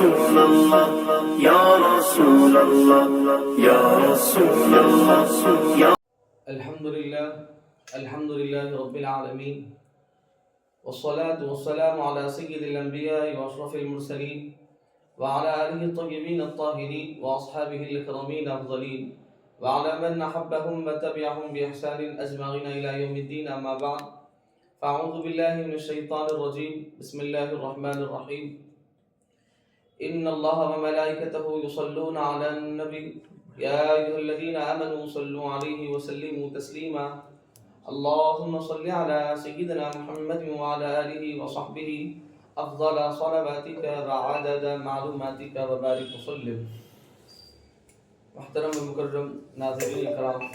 رسول اللہ یا رسول اللہ یا رسول اللہ یا الحمد للہ رب العالمین والصلاة والسلام على سید الانبیاء واشرف المرسلین وعلى آلہ الطیبین الطاہرین واصحابہ الاکرمین الافضلین وعلى من احبهم وتبعهم بإحسان اجمعین الى یوم الدین. اما بعد فاعوذ باللہ من الشیطان الرجیم. بسم اللہ الرحمن الرحیم. ان اللہ وملائکته یصلون علی النبی یا ایھا الذین آمنوا صلوا علیہ وسلموا تسلیما. اللهم صل على سيدنا محمد وعلى آله وصحبه أفضل صلواتك وعدد معلوماتك وبارك وسلم. محترم و مکرم ناظرین اکرام،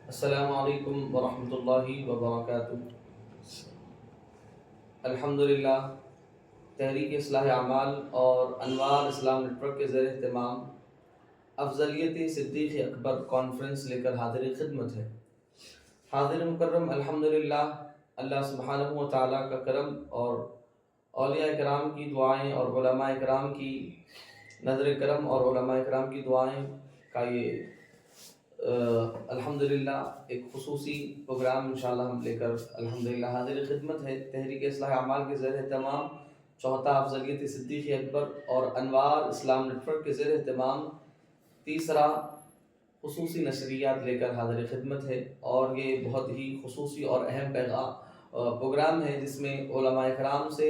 السلام علیکم ورحمۃ اللہ وبرکاتہ. الحمدللہ تحریک اصلاح اعمال اور انوار اسلام نیٹ ورک کے زیر اہتمام افضلیت صدیق اکبر کانفرنس لے کر حاضر خدمت ہے. حاضر مکرم الحمدللہ اللہ سبحانہ و تعالیٰ کا کرم اور اولیاء کرام کی دعائیں اور علماء کرام کی نظر کرم اور علماء کرام کی دعائیں کا یہ الحمدللہ ایک خصوصی پروگرام انشاءاللہ ہم لے کر الحمدللہ حاضر خدمت ہے. تحریک اصلاح اعمال کے زیر اہتمام چوتھا افضلیت صدیق اکبر اور انوار اسلام نیٹ ورک کے زیر اہتمام تیسرا خصوصی نشریات لے کر حاضر خدمت ہے. اور یہ بہت ہی خصوصی اور اہم پروگرام ہے جس میں علماء کرام سے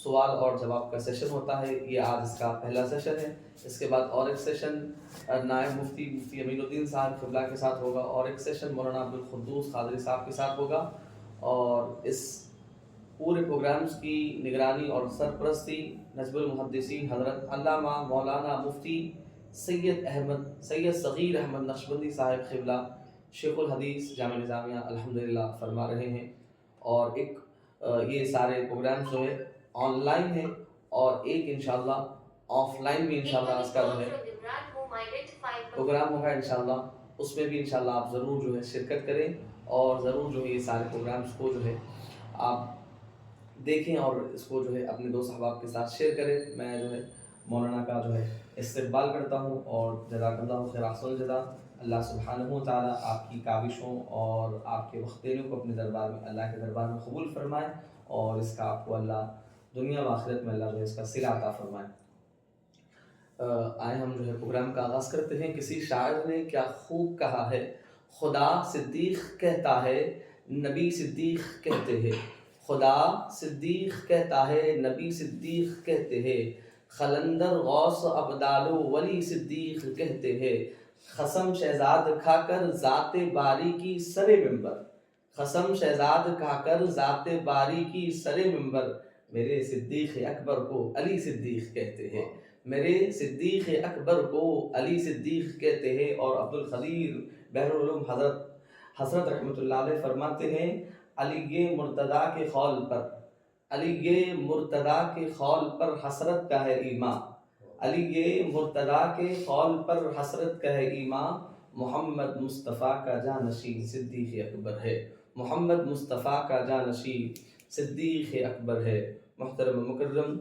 سوال اور جواب کا سیشن ہوتا ہے. یہ آج اس کا پہلا سیشن ہے. اس کے بعد اور ایک سیشن نائب مفتی امین الدین صاحب قبلہ کے ساتھ ہوگا اور ایک سیشن مولانا عبدالقدوس قادری صاحب کے ساتھ ہوگا. اور اس پورے پروگرامز کی نگرانی اور سرپرستی نجم المحدثین حضرت علامہ مولانا مفتی سید صغیر احمد نقشبندی صاحب قبلہ شیخ الحدیث جامعہ نظامیہ الحمدللہ فرما رہے ہیں. اور ایک یہ سارے پروگرامز جو ہے آن لائن ہیں اور ایک انشاءاللہ آف لائن بھی انشاءاللہ اس کا جو ہے پروگرام ہوگا انشاءاللہ. اس میں بھی انشاءاللہ آپ ضرور جو ہے شرکت کریں اور ضرور جو ہے یہ سارے پروگرامز کو جو ہے آپ دیکھیں اور اس کو جو ہے اپنے دوست احباب کے ساتھ شیئر کریں. میں جو ہے مولانا کا جو ہے استقبال کرتا ہوں اور جزاک اللہ خیر احسن الجزا. اللہ سبحانہ و تعالیٰ آپ کی کاوشوں اور آپ کے وقت دینے کو اپنے دربار میں اللہ کے دربار میں قبول فرمائے اور اس کا آپ کو اللہ دنیا و آخرت میں اللہ جو ہے اس کا صلہ عطا فرمائے. آئے ہم جو ہے پروگرام کا آغاز کرتے ہیں. کسی شاعر نے کیا خوب کہا ہے، خدا صدیق کہتا ہے نبی صدیق کہتے ہیں. خدا صدیق کہتا ہے نبی صدیق کہتے ہیں. خلندر غوث ابدال و ولی صدیق کہتے ہیں. قسم شہزاد کھا کر ذات باری کی سر منبر، قسم شہزاد کھا کر ذات باری کی سر منبر، میرے صدیق اکبر کو علی صدیق کہتے ہیں. میرے صدیق اکبر کو علی صدیق کہتے ہیں. اور عبدالقدیر بحر العلوم حضرت رحمۃ اللہ علیہ فرماتے ہیں علی مرتضیٰ کے خول پر، علی مرتضیٰ کے خول پر حسرت کا ہے ایمان، علی مرتضیٰ کے خول پر حسرت کا ہے ایمان، محمد مصطفیٰ کا جانشین صدیق اکبر ہے، محمد مصطفیٰ کا جانشین صدیق اکبر ہے. محترم مکرم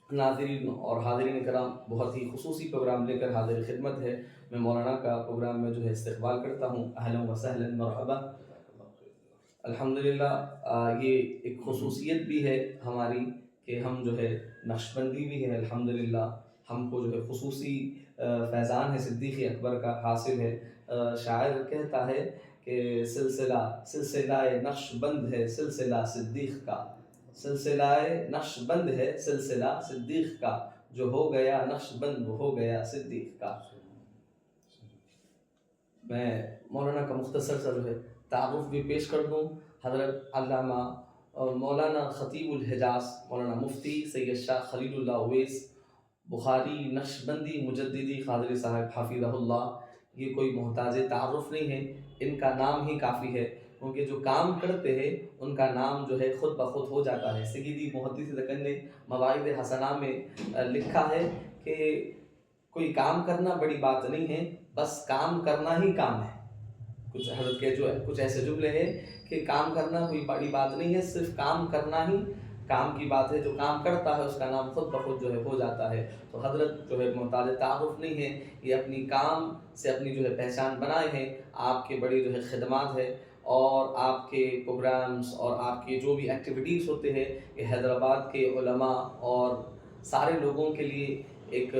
ناظرین اور حاضرین کرام، بہت ہی خصوصی پروگرام لے کر حاضر خدمت ہے. میں مولانا کا پروگرام میں جو ہے استقبال کرتا ہوں. اہلا و سہلا مرحبا. الحمدللہ یہ ایک خصوصیت بھی ہے ہماری کہ ہم جو ہے نقشبندی بھی ہے. الحمدللہ ہم کو جو ہے خصوصی فیضان ہے صدیق اکبر کا حاصل ہے. شاعر کہتا ہے کہ سلسلہ نقشبند ہے سلسلہ صدیق کا، سلسلہ نقشبند ہے سلسلہ صدیق کا، جو ہو گیا نقشبند وہ ہو گیا صدیق کا. میں مولانا کا مختصر سا جو ہے تعارف بھی پیش کر دوں. حضرت علامہ مولانا خطیب الحجاز مولانا مفتی سید شاہ خلیل اللہ اویس بخاری نقشبندی مجددی قادری صاحب حفظہ اللہ. یہ کوئی محتاج تعارف نہیں ہے، ان کا نام ہی کافی ہے کیونکہ جو کام کرتے ہیں ان کا نام جو ہے خود بخود ہو جاتا ہے. سیدی محدث دکن نے مواعظ حسنہ میں لکھا ہے کہ کوئی کام کرنا بڑی بات نہیں ہے، بس کام کرنا ہی کام ہے. کچھ حضرت کے جو کچھ ایسے جملے ہیں کہ کام کرنا کوئی بڑی بات نہیں ہے، صرف کام کرنا ہی کام کی بات ہے، جو کام کرتا ہے اس کا نام خود بخود جو ہے ہو جاتا ہے. تو حضرت جو ہے محتاج تعارف نہیں ہے، یہ اپنی کام سے اپنی جو ہے پہچان بنائے ہیں. آپ کے بڑی جو ہے خدمات ہے اور آپ کے پروگرامز اور آپ کے جو بھی ایکٹیویٹیز ہوتے ہیں یہ حیدرآباد کے علماء اور سارے لوگوں کے لیے ایک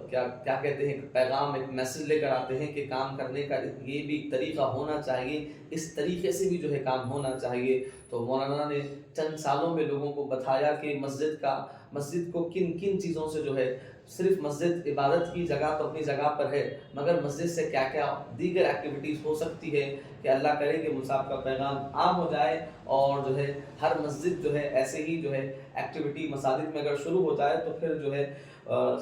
کیا کیا کہتے ہیں ایک پیغام، ایک میسج لے کر آتے ہیں کہ کام کرنے کا یہ بھی ایک طریقہ ہونا چاہیے، اس طریقے سے بھی جو ہے کام ہونا چاہیے. تو مولانا نے چند سالوں میں لوگوں کو بتایا کہ مسجد کو کن کن چیزوں سے جو ہے، صرف مسجد عبادت کی جگہ تو اپنی جگہ پر ہے، مگر مسجد سے کیا کیا دیگر ایکٹیویٹیز ہو سکتی ہے کہ اللہ کرے کہ مصعب کا پیغام عام ہو جائے اور جو ہے ہر مسجد جو ہے ایسے ہی جو ہے ایکٹیویٹی مساجد میں اگر شروع ہو جائے تو پھر جو ہے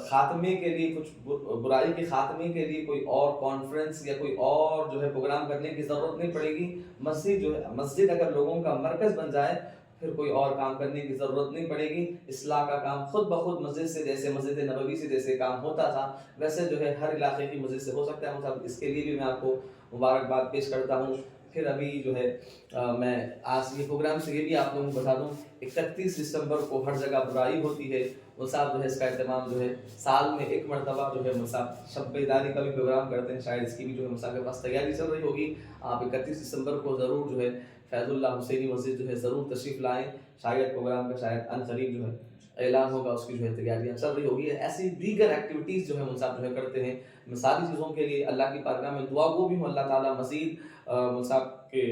خاتمے کے لیے کچھ برائی کے خاتمے کے لیے کوئی اور کانفرنس یا کوئی اور جو ہے پروگرام کرنے کی ضرورت نہیں پڑے گی. مسجد اگر لوگوں کا مرکز بن جائے پھر کوئی اور کام کرنے کی ضرورت نہیں پڑے گی. اصلاح کا کام خود بخود مسجد سے، جیسے مسجد نبوی سے جیسے کام ہوتا تھا ویسے جو ہے ہر علاقے کی مسجد سے ہو سکتا ہے. مطلب اس کے لیے بھی میں آپ کو مبارکباد پیش کرتا ہوں. پھر ابھی جو ہے میں آج یہ پروگرام سے یہ بھی آپ لوگوں کو بتا دوں 31 دسمبر کو ہر جگہ برائی ہوتی ہے. مصعب جو ہے اس کا اہتمام جو ہے سال میں ایک مرتبہ جو ہے مصعب شب بیداری کا بھی پروگرام کرتے ہیں. شاید اس کی بھی جو ہے مصعب کے پاس تیاری چل رہی ہوگی. آپ 31 دسمبر کو ضرور جو ہے فیض اللہ حسینی مسجد جو ہے ضرور تشریف لائیں. شاید پروگرام کا شاید ان قریب جو ہے اعلان ہوگا، اس کی جو ہے تیاریاں چل رہی ہوگی. ایسی دیگر ایکٹیویٹیز جو ہے مصعب جو ہے کرتے ہیں. میں ساری چیزوں کے لیے اللہ کی بارگاہ میں دعا گو بھی ہوں اللہ تعالیٰ مزید مصعب کے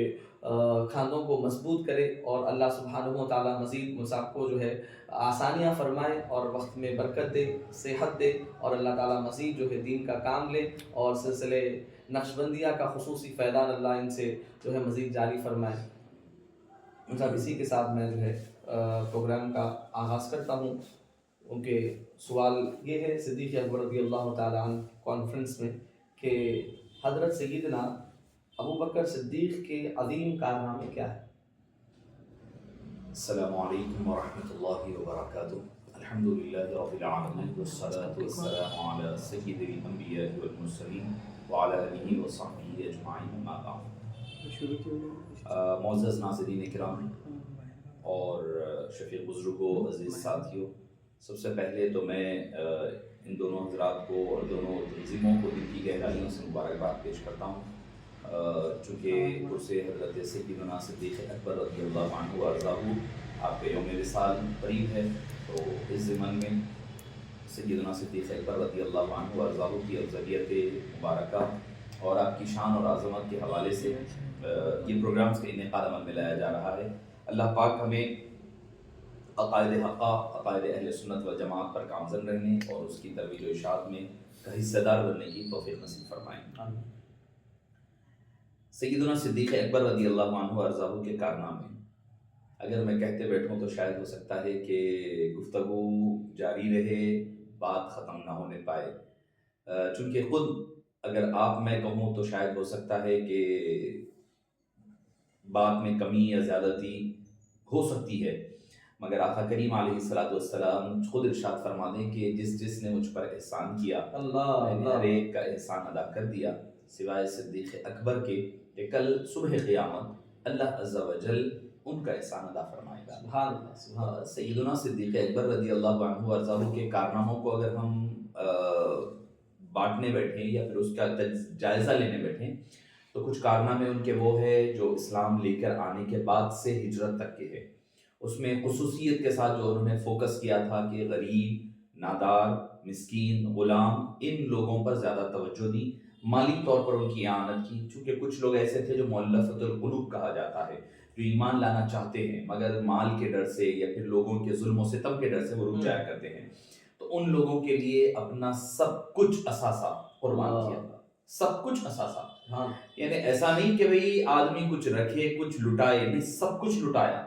خاندوں کو مضبوط کرے اور اللہ سبحانہ و تعالیٰ مزید مصعب کو جو ہے آسانیاں فرمائے اور وقت میں برکت دے، صحت دے اور اللہ تعالیٰ مزید جو ہے دین کا کام لے اور سلسلے نقشبندیہ کا خصوصی فیضان اللہ ان سے جو ہے مزید جاری فرمائے. مطلب اسی کے ساتھ میں جو ہے پروگرام کا آغاز کرتا ہوں. ان کے سوال یہ ہے صدیق اکبر رضی اللہ تعالیٰ عنہ کانفرنس میں کہ حضرت سیدنا ابو بکر صدیق کے عظیم کارنامے کیا ہے؟ السلام علیکم ورحمۃ اللہ وبرکاتہ. الحمد للہ رب العالمین والصلاة والسلام علی سید الانبیاء والمرسلین وعلی آلہ وصحبہ اجمعین اما بعد. معزز ناظرین کرام اور شفیق بزرگوں، عزیز ساتھیوں، سب سے پہلے تو میں ان دونوں حضرات کو اور دونوں تنظیموں کو دل کی گہرائیوں سے مبارکباد پیش کرتا ہوں. چونکہ اسے حضرت سیدنا صدیق اکبر رضی اللہ عنہ وارضاہ آپ کے یوم وصال قریب ہے، تو اس ضمن میں سیدنا صدیق اکبر رضی اللہ عنہ وارضاہ کی افضلیت مبارکہ اور آپ کی شان اور عظمت کے حوالے سے یہ پروگرامز کا انعقاد عمل میں لایا جا رہا ہے. اللہ پاک ہمیں عقائد حقہ، عقائد اہل سنت و جماعت پر گامزن رہنے اور اس کی ترویج و اشاعت میں کا حصہ دار بننے کی توفیق نصیب فرمائیں. سیدنا صدیق اکبر رضی اللہ عنہ وارضاہ کے کارنامے اگر میں کہتے بیٹھوں تو شاید ہو سکتا ہے کہ گفتگو جاری رہے، بات ختم نہ ہونے پائے. چونکہ خود اگر آپ میں کہوں تو شاید ہو سکتا ہے کہ بات میں کمی یا زیادتی ہو سکتی ہے، مگر آقا کریم علیہ السلام خود ارشاد فرما دیں کہ جس جس نے مجھ پر احسان کیا میں نے ہر ایک کا احسان ادا کر دیا سوائے صدیق اکبر کے کہ کل صبح قیامت اللہ عز و جل ان کا احسان ادا فرمائے گا. سبحان اللہ سبحان اللہ. سیدنا صدیق اکبر رضی اللہ عنہ وارضاہ کے کارناموں کو اگر ہم بانٹنے بیٹھیں یا پھر اس کا جائزہ لینے بیٹھیں تو کچھ کارنامے ان کے وہ ہے جو اسلام لے کر آنے کے بعد سے ہجرت تک کے ہے. اس میں خصوصیت کے ساتھ جو انہوں نے فوکس کیا تھا کہ غریب، نادار، مسکین، غلام ان لوگوں پر زیادہ توجہ دی، مالی طور پر ان کی اعانت کی. چونکہ کچھ لوگ ایسے تھے جو مؤلفۃ القلوب کہا جاتا ہے، جو ایمان لانا چاہتے ہیں مگر مال کے ڈر سے یا پھر لوگوں کے ظلم و ستم کے ڈر سے وہ رک جایا کرتے ہیں. تو ان لوگوں کے لیے اپنا سب کچھ اثاثہ قربان کیا، سب کچھ اثاثہ. یعنی ایسا نہیں کہ بھئی آدمی کچھ رکھے کچھ لٹائے، نہیں، سب کچھ لٹایا.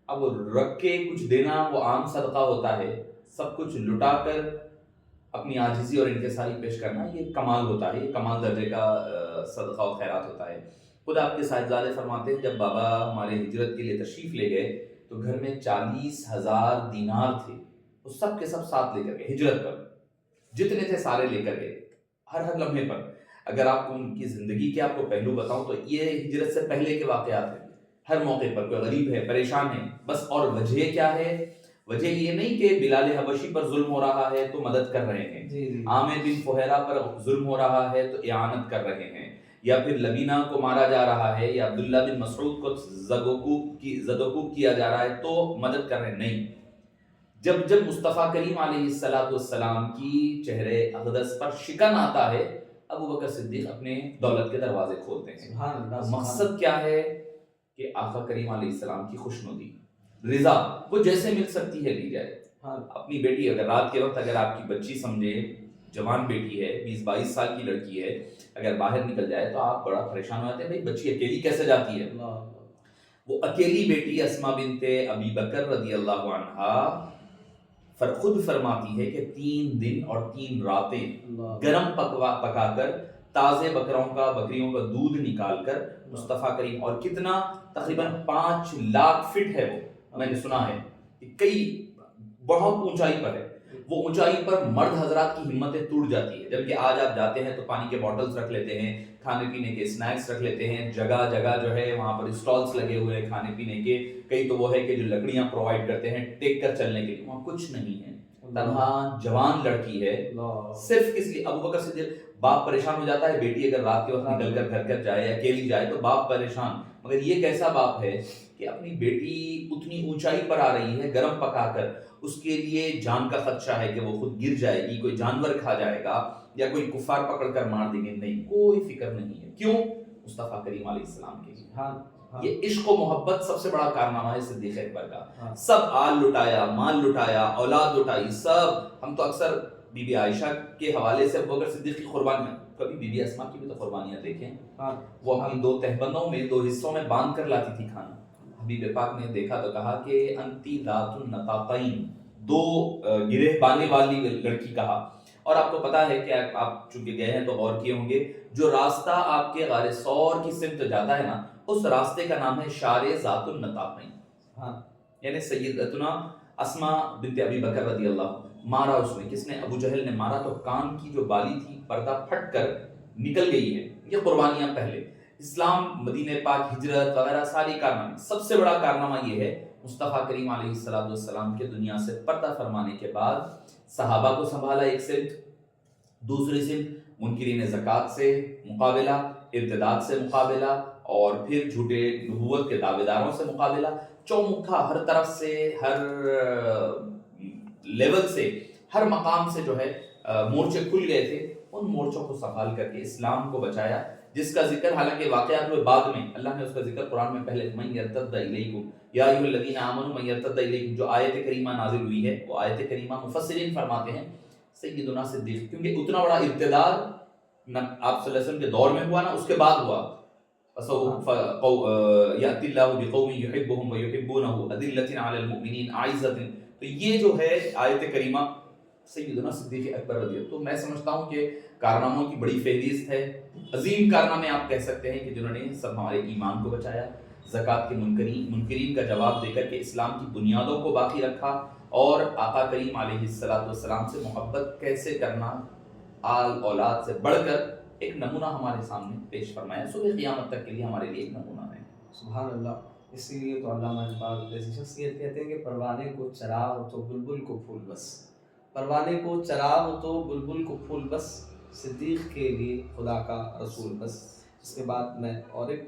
اب رکھ کے کچھ دینا وہ عام صدقہ ہوتا ہے، سب کچھ لٹا کر اپنی عاجزی اور انکساری پیش کرنا یہ کمال ہوتا ہے، یہ کمال درجے کا صدقہ و خیرات ہوتا ہے. خود آپ کے صاحبزادے فرماتے ہیں جب بابا ہمارے ہجرت کے لیے تشریف لے گئے تو گھر میں 40,000 دینار تھے، وہ سب کے سب ساتھ لے کر گئے. ہجرت پر جتنے تھے سارے لے کر گئے ہر لمحے پر. اگر آپ کو ان کی زندگی کے آپ کو پہلو بتاؤں تو یہ ہجرت سے پہلے کے واقعات ہیں. ہر موقع پر کوئی غریب ہے، پریشان ہے، بس اور وجہ کیا ہے؟ وجہ یہ نہیں کہ بلال حبشی پر ظلم ہو رہا ہے تو مدد کر رہے ہیں، عامر بن فہیرہ پر ظلم ہو رہا ہے تو اعانت کر رہے ہیں، یا پھر لبینہ کو مارا جا رہا ہے، یا عبداللہ بن مسعود کو زدوکوب کیا جا رہا ہے تو مدد کر رہے ہیں، نہیں۔ جب مصطفیٰ کریم علیہ السلام کی چہرے اقدس پر شکن آتا ہے، ابو بکر صدیق اپنے دولت کے دروازے کھولتے ہیں۔ مقصد کیا ہے؟ کہ آقا کریم علیہ السلام کی خوشنودی، رضا، وہ جیسے مل سکتی ہے لی جائے۔ اپنی بیٹی اگر رات کے وقت اگر آپ کی بچی سمجھے، جوان بیٹی ہے، 20-22 سال کی لڑکی ہے، اگر باہر نکل جائے تو آپ بڑا پریشان ہو جاتے ہیں، بھائی بچی اکیلی کیسے جاتی ہے؟ وہ اکیلی بیٹی اسماء بنت ابی بکر رضی اللہ عنہا خود فرماتی ہے کہ 3 دن اور 3 راتیں گرم پکا کر تازے بکریوں کا دودھ نکال کر مصطفیٰ کریم، اور کتنا تقریباً 5 لاکھ فٹ ہے وہ، میں نے سنا ہے کہ کئی بہت اونچائی پر ہے، وہ اونچائی پر مرد حضرات کی ہمتیں ٹوٹ جاتی ہے، جبکہ آج آپ جاتے ہیں تو پانی کے بوٹلز رکھ لیتے ہیں، کھانے پینے کے سنیکس رکھ لیتے ہیں، جگہ جگہ جو ہے وہاں پر اسٹالز لگے ہوئے ہیں کھانے پینے کے، کئی تو وہ ہے کہ جو لکڑیاں پرووائڈ کرتے ہیں ٹیک کر چلنے کے لیے، وہاں کچھ نہیں ہے، تنہا جوان لڑکی ہے، صرف اس لیے ابو بکر صدیق، باپ پریشان ہو جاتا ہے، بیٹی اگر رات کے وقت نکل کر گھر جائے یا اکیلی جائے تو باپ پریشان، مگر یہ کیسا باپ ہے کہ اپنی بیٹی اتنی اونچائی پر آ رہی ہے گرم پکا کر، اس کے لیے جان کا خدشہ ہے کہ وہ خود گر جائے گی، کوئی جانور کھا جائے گا یا کوئی کفار پکڑ کر مار دیں گے، نہیں، کوئی فکر نہیں ہے، کیوں؟ مصطفیٰ کریم علیہ السلام کے لیے۔ یہ عشق و محبت سب سے بڑا کارنامہ ہے صدیق اکبر کا، سب آل لٹایا، مال لٹایا، اولاد لٹائی، سب، ہم تو اکثر بی بی عائشہ کے حوالے سے ابو بکر صدیق کی قربانیاں، کبھی بی بی اسماء کی بھی تو قربانیاں دیکھیں، وہ اپنی 2 تہبندوں میں 2 حصوں میں باندھ کر لاتی تھی کھانا، حبیب پاک نے دیکھا تو کہا کہ انتی ذات النطاقین، 2 گرہ بانے والی لڑکی کہا، اور آپ کو پتا ہے کہ آپ چونکہ گئے ہیں تو غور کیے ہوں گے، جو راستہ آپ کے غار ثور کی سمت جاتا ہے نا، اس راستے کا نام ہے شارع ذات النطاقین، یعنی سیدتنا اسماء بنت ابی بکر رضی اللہ، مارا اس نے، کس نے؟ ابو جہل نے مارا، تو کان کی جو بالی تھی پردہ پھٹ کر نکل گئی ہے، یہ قربانیاں پہلے، اسلام، مدینہ پاک، ہجرت وغیرہ ساری کارنامے، سب سے بڑا کارنامہ یہ ہے مصطفیٰ کریم علیہ السلام کے دنیا سے پردہ فرمانے کے بعد صحابہ کو سنبھالا ایک سمت، دوسری سمت منکرین زکوٰۃ سے مقابلہ، ارتداد سے مقابلہ، اور پھر جھوٹے نبوت کے دعوے داروں سے مقابلہ، چومکھا ہر طرف سے، ہر لیول سے، ہر مقام سے جو ہے مورچے کھل گئے تھے، ان مورچوں کو سنبھال کر کے اسلام کو بچایا، جس کا ذکر حالانکہ واقعات ہوئے بعد میں، اللہ نے اس کا ذکر قرآن میں پہلے من یرتد الیکم یا ایھا الذین آمنوا من یرتد الیکم، جو آیت کریمہ نازل ہوئی ہے، وہ آیت کریمہ مفسرین فرماتے ہیں سیدنا صدیق، کیونکہ اتنا بڑا ارتداد نہ آپ صلی اللہ علیہ وسلم کے دور میں ہوا نا، اس کے بعد ہوا، یأتی اللہ بقوم یحبهم ویحبونہ اذلۃ علی المؤمنین اعزۃ، تو یہ جو ہے آیت کریمہ سیدنا صدیق اکبر رضی اللہ، تو میں سمجھتا ہوں کہ کارناموں کی بڑی فہرست ہے، عظیم کارنامے آپ کہہ سکتے ہیں کہ جنہوں نے سب ہمارے ایمان کو بچایا، زکوٰۃ کے منکرین کا جواب دے کر کے اسلام کی بنیادوں کو باقی رکھا، اور آقا کریم علیہ السلام سے محبت کیسے کرنا آل اولاد سے بڑھ کر ایک نمونہ ہمارے سامنے پیش فرمایا، صبح قیامت تک کے لیے ہمارے لیے ایک نمونہ ہے۔ سبحان اللہ۔ اسی لیے تو علامہ اقبال جیسی شخصیت کہتے ہیں کہ پروانے کو چراغ تو بلبل کو پھول بس، پروانے کو چراغ تو بلبل کو پھول بس، صدیق کے لیے خدا کا رسول بس۔ اس کے بعد میں اور ایک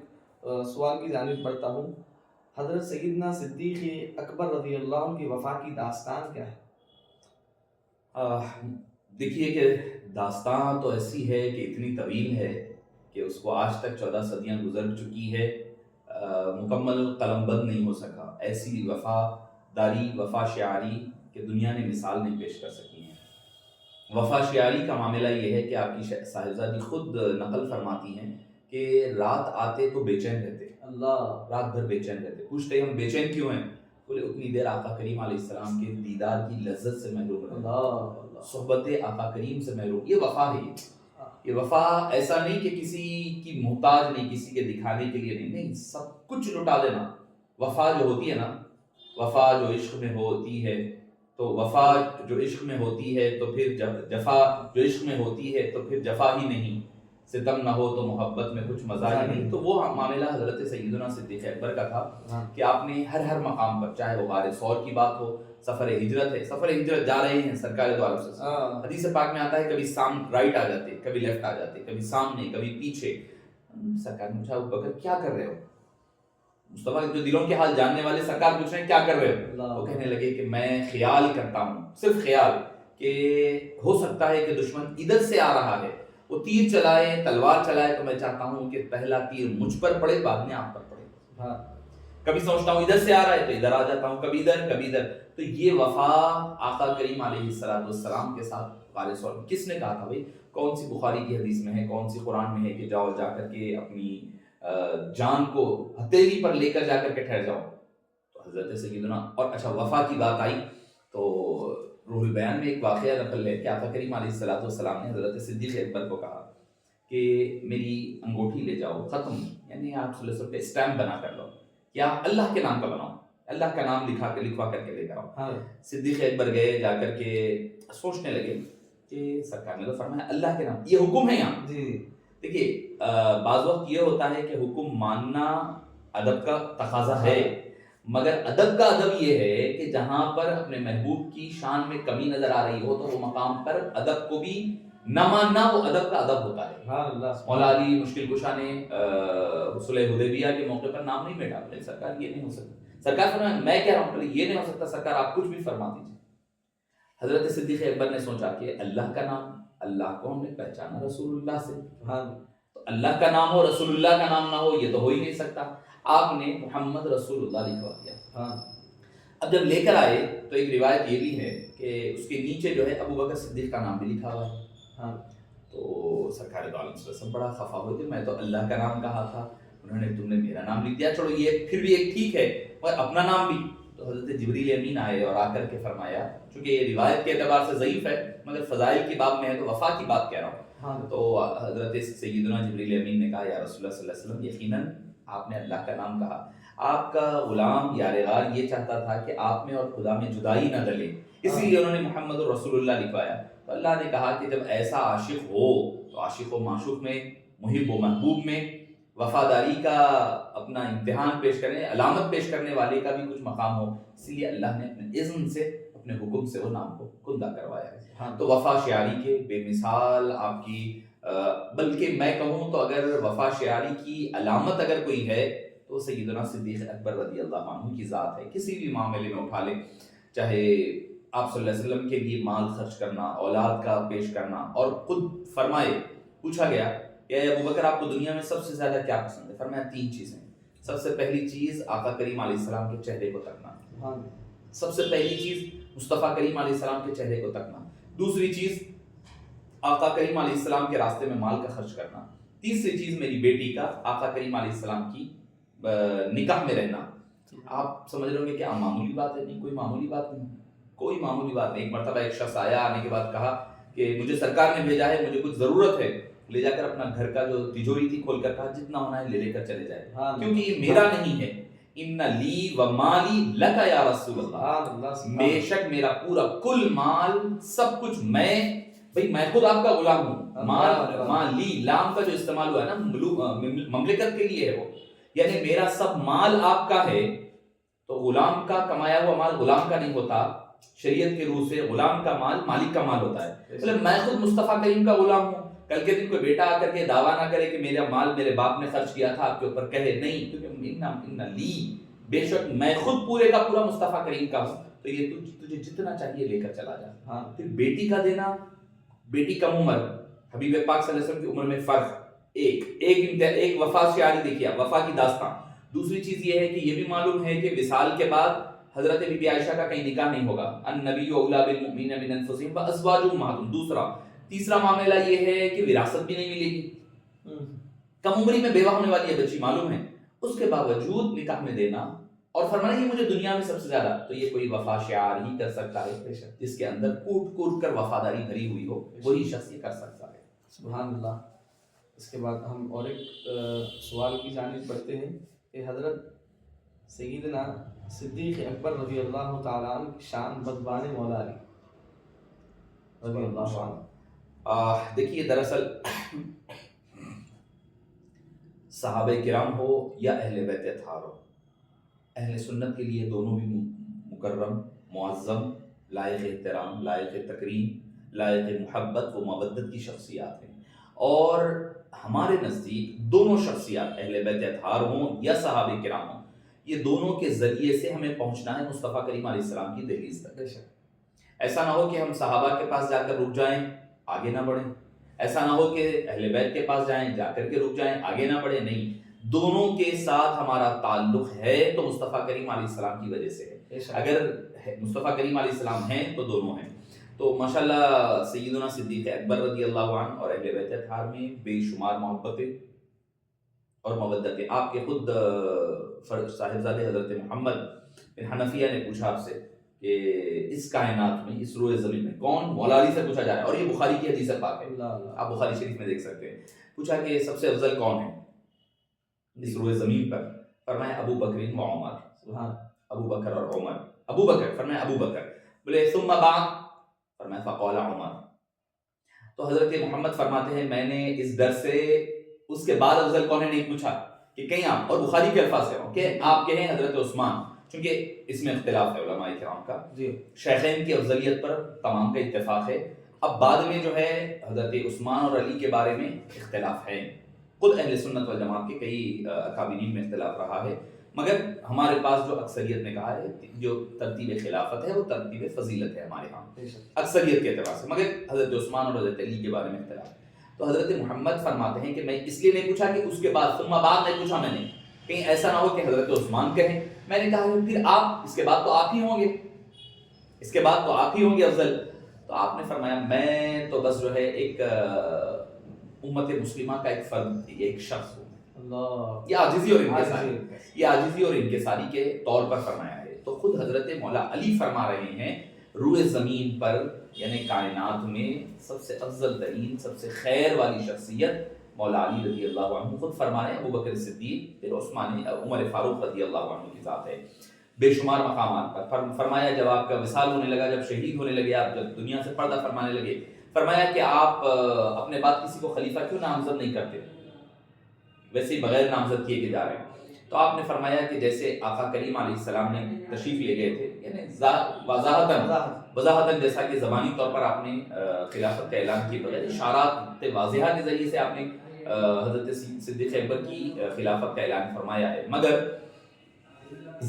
سوال کی جانب بڑھتا ہوں، حضرت سیدنا صدیق اکبر رضی اللہ عنہ کی وفا کی داستان کیا ہے؟ دیکھیے کہ داستان تو ایسی ہے کہ اتنی طویل ہے کہ اس کو آج تک 14 صدیاں گزر چکی ہے، مکمل قلم بند نہیں ہو سکا، ایسی وفاداری، وفا شعاری کہ دنیا نے مثال نہیں پیش کر سکی ہے۔ وفا شعاری کا معاملہ یہ ہے کہ آپ کی صاحبزادی خود نقل فرماتی ہیں کہ رات آتے تو بے چین رہتے، اللہ، رات بھر بے چین رہتے، پوچھتے ہم بے چین کیوں ہیں؟ بولے اتنی دیر آقا کریم علیہ السلام کے دیدار کی لذت سے محروم رہے، صحبت آقا کریم سے محروم، یہ وفا ہے۔ یہ وفا ایسا نہیں کہ کسی کی محتاج نہیں، کسی کے دکھانے کے لیے نہیں، سب کچھ لٹا دینا۔ وفا جو ہوتی ہے نا، وفا جو عشق میں ہوتی ہے، تو وفا جو عشق میں ہوتی ہے تو پھر جفا جو عشق میں ہوتی ہے تو پھر جفا ہی نہیں، ستم نہ ہو تو محبت میں کچھ مزہ ہی نہیں. تو وہ معاملہ حضرت سیدنا صدیق اکبر کا تھا کہ آپ نے ہر مقام پر، چاہے وہ غار ثور کی بات ہو، سفر ہجرت ہے، سفر ہجرت جا رہے ہیں سرکار دو عالم سے، حدیث پاک میں آتا ہے کبھی رائٹ آ جاتے، کبھی لیفٹ آ جاتے، کبھی سامنے کبھی پیچھے. سرکار نے پوچھا ابوبکر کیا کر رہے ہو؟ مصطفیٰ جو دلوں کے حال جاننے والے سرکار پوچھ رہے ہیں کیا کر رہے ہو؟ وہ کہنے لگے کہ میں خیال کرتا ہوں، صرف خیال، کہ ہو سکتا ہے کہ دشمن ادھر سے آ رہا ہے، وہ تیر چلائے تلوار چلائے تو میں چاہتا ہوں کہ پہلا تیر مجھ پر پڑے بعد میں آپ پر پڑے. کبھی سوچتا ہوں ادھر سے آ رہا ہے تو ادھر آ جاتا ہوں، کبھی ادھر کبھی ادھر. تو یہ وفا آقا کریم علیہ السلام کے ساتھ غار ثور میں کس نے کہا تھا بھائی؟ کون سی بخاری کی حدیث میں ہے، کون سی قرآن میں ہے کہ جاؤ جا کر کے اپنی جان کو ہتھیلی پر لے کر جا کر کے ٹھہر جاؤ؟ تو حضرت سیدنا، اور اچھا وفا کی بات آئی تو روح البیان میں ایک واقعہ نقل ہے کہ آقا کریم علیہ السلام نے حضرت صدیق اکبر کو کہا کہ میری انگوٹھی لے جاؤ، ختم، یعنی آپ صلی اللہ علیہ وسلم پہ اسٹیمپ بنا کر لو، یا اللہ کے نام کا بناؤ، اللہ کا نام لکھوا کر کے لے کر آؤ. صدیق اکبر گئے، جا کر کے سوچنے لگے کہ سرکار نے تو فرمایا اللہ کے نام، یہ حکم ہے یہاں. دیکھیے بعض وقت یہ ہوتا ہے کہ حکم ماننا ادب کا تقاضا ہے، مگر ادب کا ادب یہ ہے کہ جہاں پر اپنے محبوب کی شان میں کمی نظر آ رہی ہو تو وہ مقام پر ادب کو بھی نہ ماننا وہ ادب کا ادب ہوتا ہے. مولا علی مشکل کشا نے صلح حدیبیہ کے موقع پر نام نہیں بیٹھا، بولے سرکار یہ نہیں ہو سکتا. سرکار فرمایا میں کہہ رہا ہوں، بولے یہ نہیں ہو سکتا سرکار آپ کچھ بھی فرما دیجیے. حضرت صدیق اکبر نے سوچا کہ اللہ کا نام، اللہ کو ہم نے پہچانا رسول اللہ سے، تو اللہ کا نام ہو رسول اللہ کا نام نہ ہو یہ تو ہو ہی نہیں سکتا. آپ نے محمد رسول اللہ لکھوا دیا. اب جب لے کر آئے تو ایک روایت یہ بھی ہے کہ اس کے نیچے جو ہے ابوبکر صدیق کا نام بھی لکھا ہوا ہے. تو سرکار دو عالم صلی اللہ علیہ وسلم بڑا خفا ہوئے کہ میں تو اللہ کا نام کہا تھا، انہوں نے تم نے میرا نام لکھ دیا، چلو یہ پھر بھی ایک ٹھیک ہے، اور اپنا نام بھی. تو حضرت جبریل امین آئے اور آ کر کے فرمایا، چونکہ یہ روایت کے اعتبار سے ضعیف ہے مگر فضائل کی باب میں ہے تو وفا کی بات کہہ رہا ہوں. تو حضرت سیدنا جبریل امین نے کہا یا رسول اللہ صلی اللہ علیہ وسلم یقیناً آپ نے اللہ کا نام کہا، آپ کا غلام یار غار یہ چاہتا تھا کہ آپ میں اور خدا میں جدائی نہ ڈلے، اسی لیے انہوں نے محمد رسول اللہ لکھوایا. تو اللہ نے کہا کہ جب ایسا عاشق ہو تو عاشق و معشوق میں، محب و محبوب میں وفاداری کا اپنا امتحان پیش کرنے، علامت پیش کرنے والے کا بھی کچھ مقام ہو، اسی لیے اللہ نے اپنے اذن سے، اپنے حکم سے وہ نام کو کندہ کروایا ہے. تو وفا شعاری کے بے مثال آپ کی، بلکہ میں کہوں تو اگر وفا شعاری کی علامت اگر کوئی ہے تو سیدنا صدیق اکبر رضی اللہ عنہ کی ذات ہے. کسی بھی معاملے میں اٹھا لیں، چاہے آپ صلی اللہ علیہ وسلم کے لیے مال خرچ کرنا، اولاد کا پیش کرنا، اور خود فرمائے، پوچھا گیا کہ ابوبکر آپ کو دنیا میں سب سے زیادہ کیا پسند ہے؟ فرمایا 3 چیزیں. سب سے پہلی چیز آقا کریم علیہ السلام کے چہرے کو تکنا، سب سے پہلی چیز مصطفیٰ کریم علیہ السلام کے چہرے کو تکنا، دوسری چیز آقا کریم علیہ السلام کے راستے میں مال کا خرچ کرنا، تیسری چیز میری بیٹی کا آقا کریم علیہ السلام کی نکاح میں رہنا. آپ سمجھ رہے ہوں گے کہ معمولی بات ہے؟ نہیں، کوئی معمولی بات نہیں، کوئی معمولی بات نہیں. ایک مرتبہ ایک شخص آیا، آنے کے بعد کہا کہ مجھے سرکار نے بھیجا ہے، مجھے کچھ ضرورت ہے. لے جا کر اپنا گھر کا جو تجوری تھی کھول کر کہا جتنا ہونا ہے لے کر چلے جائے، کیونکہ یہ میرا نہیں ہے. ان لی و مالی لک یا رسول اللہ، بے شک میرا پورا کل مال سب کچھ میں خود آپ کا غلام ہوں. مالی لام کا جو استعمال ہوا ہے نا مملکت کے لیے ہے، وہ یعنی میرا سب مال آپ کا ہے. تو غلام کا کمایا ہوا مال غلام کا نہیں ہوتا، شریعت کے روح سے غلام کا مال مالک کا مال ہوتا ہے. میں خود مصطفیٰ کریم کا غلام ہوں. کل کے دن کوئی بیٹا آ کر کے دعویٰ نہ کرے کہ میرا مال میرے باپ نے خرچ کیا تھا آپ کے اوپر، کہے نہیں، کیونکہ لی بے شک میں خود پورے کا پورا مصطفیٰ کریم کا ہوں. تو یہ تجھے جتنا چاہیے لے کر چلا جا. پھر بیٹی کا دینا، بیٹی کم عمر، حبیب پاک صلی اللہ علیہ وسلم کی عمر میں فرق، ایک وفا شعاری دیکھیے، وفا کی داستان. دوسری چیز یہ ہے کہ یہ بھی معلوم ہے کہ وصال کے بعد حضرت بی بی عائشہ کا کہیں نکاح نہیں ہوگا. النبی اولی بالمؤمنین من انفسہم وازواجہ امہاتہم. تیسرا معاملہ یہ ہے کہ وراثت بھی نہیں ملے گی، کم عمری میں بیوہ ہونے والی ہے بچی معلوم ہے، اس کے باوجود نکاح میں دینا اور فرمانا یہ مجھے دنیا میں سب سے زیادہ، تو یہ کوئی وفا شعار ہی کر سکتا ہے جس کے اندر کوٹ کوٹ کر وفاداری بھری ہوئی ہو، وہی شخص یہ کر سکتا ہے. سبحان اللہ. اس کے بعد ہم اور ایک سوال کی جانب بڑھتے ہیں کہ حضرت سیدنا صدیق اکبر رضی اللہ تعالیٰ عنہ کی شان بدبان مولا علی رضی اللہ عنہ. دیکھیے دراصل صحابہ کرام ہو یا اہل بیت اطہار ہو، اہل سنت کے لیے دونوں بھی مکرم، معظم، لائق احترام، لائق تکریم، لائق محبت و مودت کی شخصیات ہیں، اور ہمارے نزدیک دونوں شخصیات اہل بیت اطہار ہوں یا صحابہ کرام ہوں، یہ دونوں کے ذریعے سے ہمیں پہنچنا ہے مصطفیٰ کریم علیہ السلام کی دہلیز تک۔ ایسا نہ ہو کہ ہم صحابہ کے پاس جا کر رک جائیں، آگے نہ بڑھیں، ایسا نہ ہو کہ اہل بیت کے پاس جائیں، جا کر کے رک جائیں، آگے نہ بڑھیں، نہیں، دونوں کے ساتھ ہمارا تعلق ہے تو مصطفیٰ کریم علیہ السلام کی وجہ سے ہے۔ اگر مصطفیٰ کریم علیہ السلام ہیں تو دونوں ہیں۔ تو ماشاءاللہ سیدنا صدیق اکبر رضی اللہ عنہ اور اہل بیت اطہار میں بے شمار محبتیں اور مودتیں۔ آپ کے خود صاحبزادے حضرت محمد بن حنفیہ نے پوچھا آپ سے کہ اس کائنات میں، اس روئے زمین میں کون، مولا علی سے پوچھا جا رہا ہے، اور یہ بخاری کی حدیث پاک ہے، آپ بخاری شریف میں دیکھ سکتے ہیں، پوچھا کہ سب سے افضل کون ہے اس روئے زمین پر؟ فرمایا ابو بکر و عمر، ابو بکر اور عمر۔ ابو بکر، فرمایا ابو بکر، بولے ثم بعد، فرمایا فقال عمر۔ تو حضرت محمد فرماتے ہیں میں نے اس ڈر سے اس کے بعد افضل کون ہے نہیں پوچھا کہ کہیں آپ، اور بخاری کے الفاظ سے ہوں کہ آپ کہیں حضرت عثمان، چونکہ اس میں اختلاف ہے علماء کرام کا، شیخین کی افضلیت پر تمام کا اتفاق ہے، اب بعد میں جو ہے حضرت عثمان اور علی کے بارے میں اختلاف ہے، خود اہل سنت والجماعت کے کئی اکابرین میں اختلاف رہا ہے، مگر ہمارے پاس جو اکثریت نے کہا ہے جو ترتیب خلافت ہے وہ ترتیب فضیلت ہے ہمارے ہاں اکثریت کے اعتبار سے، مگر حضرت عثمان اور حضرت علی کے بارے میں اختلاف ہے۔ تو حضرت محمد فرماتے ہیں کہ میں اس لیے نہیں پوچھا کہ اس کے بعد، ثم بعد نہیں پوچھا میں نے، کہیں ایسا نہ ہو کہ حضرت عثمان کہیں، میں نے کہا پھر آپ، اس کے بعد تو آپ ہی ہوں گے، اس کے بعد تو آپ ہی ہوں گے افضل۔ تو آپ نے فرمایا میں تو بس جو ہے ایک امت مسلمہ کا ایک فرد، ایک شخص ہوں، یہ عاجزی اور انکساری، یہ عاجزی اور انکساری کے طور پر فرمایا ہے۔ تو خود حضرت مولا علی فرما رہے ہیں روئے زمین پر، یعنی کائنات میں سب سے افضل ترین، سب سے خیر والی شخصیت مولا علی رضی اللہ عنہ، خود فرما رہے ہیں ابو بکر صدیق، پھر عثمان، عمر فاروق رضی اللہ عنہ کی ذات ہے، بے شمار مقامات پر۔ فرمایا جب آپ کا وصال ہونے لگا، جب شہید ہونے لگے، آپ جب دنیا سے پردہ فرمانے لگے، فرمایا کہ آپ اپنے بعد کسی کو خلیفہ کیوں نامزد نہیں کرتے، ویسے ہی بغیر نامزد کیے جا رہے ہیں۔ تو آپ نے فرمایا کہ جیسے آقا کریم علیہ السلام نے تشریف لے گئے تھے، یعنی وضاحتاً جیسا کہ زبانی طور پر آپ نے خلافت کا اعلان کیے بغیر اشارات واضحہ کے ذریعے سے آپ نے حضرت صدیق اکبر کی خلافت کا اعلان فرمایا ہے، مگر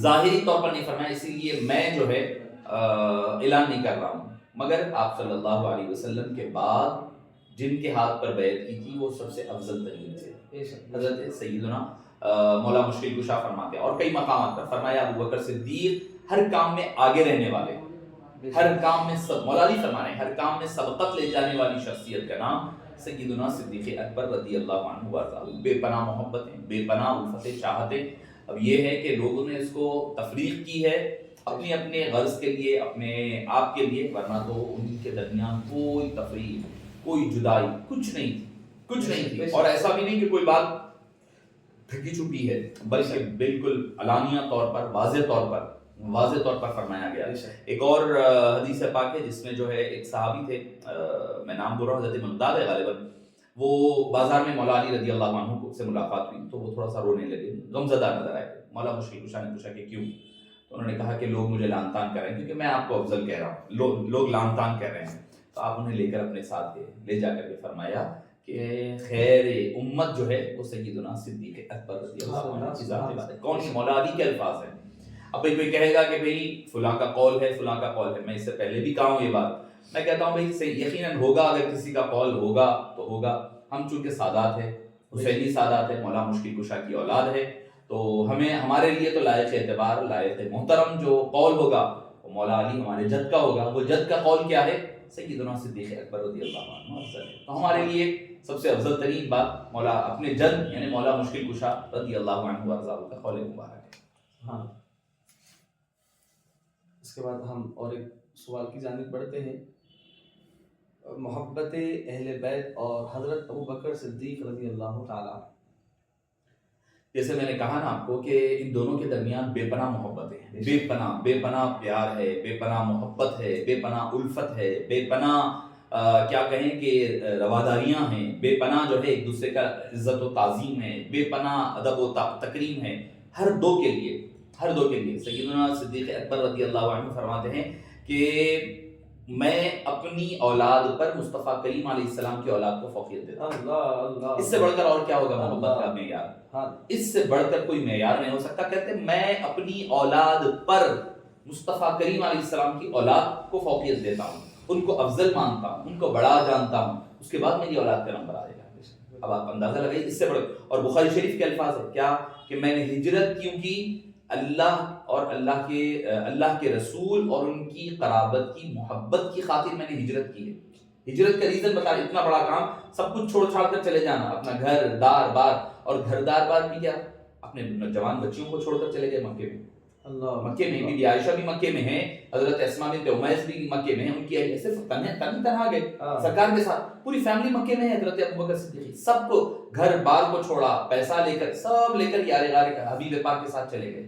ظاہری طور پر نہیں فرمایا، اسی لیے میں جو ہے اعلان نہیں کر رہا ہوں، مگر آپ صلی اللہ علیہ وسلم کے بعد جن کے ہاتھ پر بیعت کی تھی وہ سب سے افضل ترین تھے، حضرت سیدنا مولا مشکل کشا فرماتے ہیں، اور کئی مقامات پر فرمایا ابو بکر صدیق ہر کام میں آگے رہنے والے، ہر کام میں مولا علی فرما رہے ہیں ہر کام میں سبقت لے جانے والی شخصیت کا نام سیدنا صدیق اکبر رضی اللہ عنہ وارضاہ، بے پناہ محبتیں، بے پناہ الفتیں، چاہتیں۔ اب یہ ہے کہ لوگوں نے اس کو تفریق کی ہے اپنے اپنے غرض کے لیے، اپنے آپ کے لیے، ورنہ تو ان کے درمیان کوئی تفریق، کوئی جدائی کچھ نہیں تھی، کچھ نہیں تھی، اور ایسا بھی نہیں کہ کوئی بات ڈھکی چھپی ہے، بلکہ بالکل علانیہ طور پر، واضح طور پر فرمایا گیا۔ ایک اور حدیث پاک ہے جس میں جو ہے ایک صحابی تھے، میں نام بول رہا ہوں، حضرت مقداد ہے غالباً، وہ بازار میں مولا علی رضی اللہ عنہ سے ملاقات ہوئی تو وہ تھوڑا سا رونے لگے، غمزدہ نظر آئے، مولا مشکل کشا نے پوچھا کہ کیوں؟ تو انہوں نے کہا کہ لوگ مجھے لعن طعن کر رہے ہیں کیونکہ میں آپ کو افضل کہہ رہا ہوں، لوگ لعن طعن کر رہے ہیں۔ تو آپ انہیں لے کر اپنے ساتھ لے جا کر کے فرمایا کہ خیر امت جو ہے وہ سیدنا صدیق اکبر رضی اللہ عنہ کی ذات بات ہے، کون سی مولا علی کے الفاظ ہیں۔ اب بھائی کوئی کہے گا کہ بھئی فلاں کا قول ہے، فلاں کا قول ہے، میں اس سے پہلے بھی کہا ہوں یہ بات، میں کہتا ہوں بھئی یقیناً ہوگا، اگر کسی کا قول ہوگا تو ہوگا، ہم چونکہ سادات ہیں، حسینی سادات ہیں، مولا مشکل کشا کی اولاد ہے، تو ہمارے لیے تو لائق اعتبار، لائق محترم جو قول ہوگا وہ مولا علی ہمارے جد کا ہوگا۔ وہ جد کا قول کیا ہے؟ سیدنا صدیق اکبر رضی اللہ عنہ افضل ہے۔ تو ہمارے لیے سب سے افضل ترین بات مولا اپنے جد یعنی مولا مشکل کشا رضی اللہ عنہ وارضاہ کا قول مبارک ہے۔ ہاں، اس کے بعد ہم اور ایک سوال کی جانب بڑھتے ہیں۔ محبت اہل بیت اور حضرت ابو بکر صدیق رضی اللہ تعالیٰ، جیسے میں نے کہا نا آپ کو کہ ان دونوں کے درمیان بے پناہ محبتیں ہیں، بے پناہ پیار ہے، بے پناہ محبت ہے، بے پناہ الفت ہے، بے پناہ کیا کہیں کہ رواداریاں ہیں، بے پناہ جو ہے ایک دوسرے کا عزت و تعظیم ہے، بے پناہ ادب و تکریم ہے ہر دو کے لیے. سیدنا صدیق اکبر رضی اللہ عنہ فرماتے ہیں کہ میں اپنی اولاد پر مصطفیٰ کریم علیہ السلام کی اولاد کو فوقیت دیتا ہوں. اللہ اس سے بڑھ کر اور کیا ہوگا محبت کا معیار؟ اس سے بڑھ کر کوئی معیار نہیں ہو سکتا. کہتے ہیں میں اپنی اولاد پر مصطفیٰ کریم علیہ السلام کی اولاد کو فوقیت دیتا ہوں، ان کو افضل مانتا ہوں، ان کو بڑا جانتا ہوں، اس کے بعد میری اولاد کا نمبر آئے گا. اب آپ اندازہ لگائیے اس سے بڑے. اور بخاری شریف کے الفاظ ہے کیا کہ میں نے ہجرت کیوں کی؟ اللہ کے رسول اور ان کی قرابت کی محبت کی خاطر میں نے ہجرت کی ہے. ہجرت کا ریزن بتا، اتنا بڑا کام، سب کچھ چھوڑ چھاڑ کر چلے جانا، اپنا گھر دار بار، اور گھر دار بار بھی کیا اپنے جوان بچیوں کو چھوڑ کر چلے گئے مکے میں. مکے میں بی بی عائشہ بھی مکے میں ہیں، حضرت اسماء بنت عمیس بھی مکے میں ہیں، ان کی اہلیہ صرف تنہا گئے سرکار کے ساتھ، پوری فیملی مکے میں ہے. حضرت ابوبکر صدیق سب کو گھر بار کو چھوڑا، پیسہ لے کر سب لے کر یار غار حبیب پاک کے ساتھ چلے گئے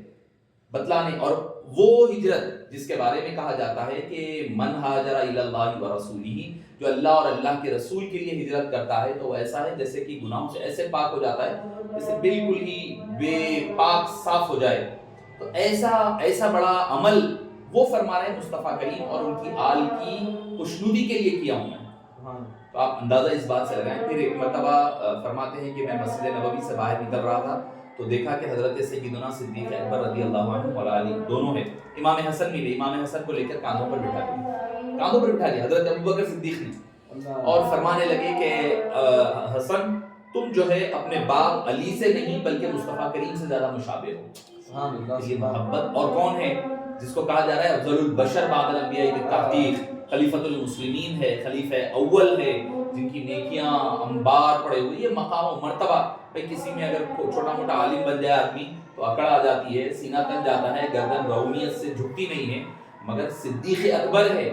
بتلانے. اور وہ ہجرت جس کے بارے میں کہا جاتا ہے کہ من ہاجر الی اللہ و رسولہ، جو اللہ اور اللہ کے رسول کے لیے ہجرت کرتا ہے تو وہ ایسا ہے جیسے کہ گناہوں سے ایسے پاک ہو جاتا ہے جیسے بالکل ہی بے پاک صاف ہو جائے. تو ایسا بڑا عمل وہ فرما رہے ہیں مصطفیٰ کریم اور ان کی آل کی خوشنودی کے لیے کیا ہوں میں. تو آپ اندازہ اس بات سے لگائیں. پھر ایک مرتبہ فرماتے ہیں کہ میں مسجد نبوی سے باہر نکل رہا تھا تو دیکھا کہ حضرت سیدنا صدیق اکبر رضی اللہ عنہ اور علی دونوں ہیں. امام حسن ملے، امام حسن کو لے کر کاندھوں پر بٹھا لیا حضرت ابوبکر صدیق نے، اور فرمانے لگے کہ حسن تم جو ہے اپنے باپ علی سے نہیں بلکہ مصطفیٰ کریم سے زیادہ مشابہ ہو. یہ محبت. اور کون ہے جس کو کہا جا رہا ہے افضل البشر بعد الانبیاء بالتحقیق، خلیفۃ المسلمین ہے، خلیفہ اول ہے، جن کی نیکیاں انبار پڑے ہوئے. یہ مقام و مرتبہ بھائی کسی میں اگر چھوٹا موٹا عالم بن جائے آدمی تو اکڑ آ جاتی ہے، سینہ تن جاتا ہے، گردن رومیت سے جھکتی نہیں ہے. مگر صدیق اکبر ہے،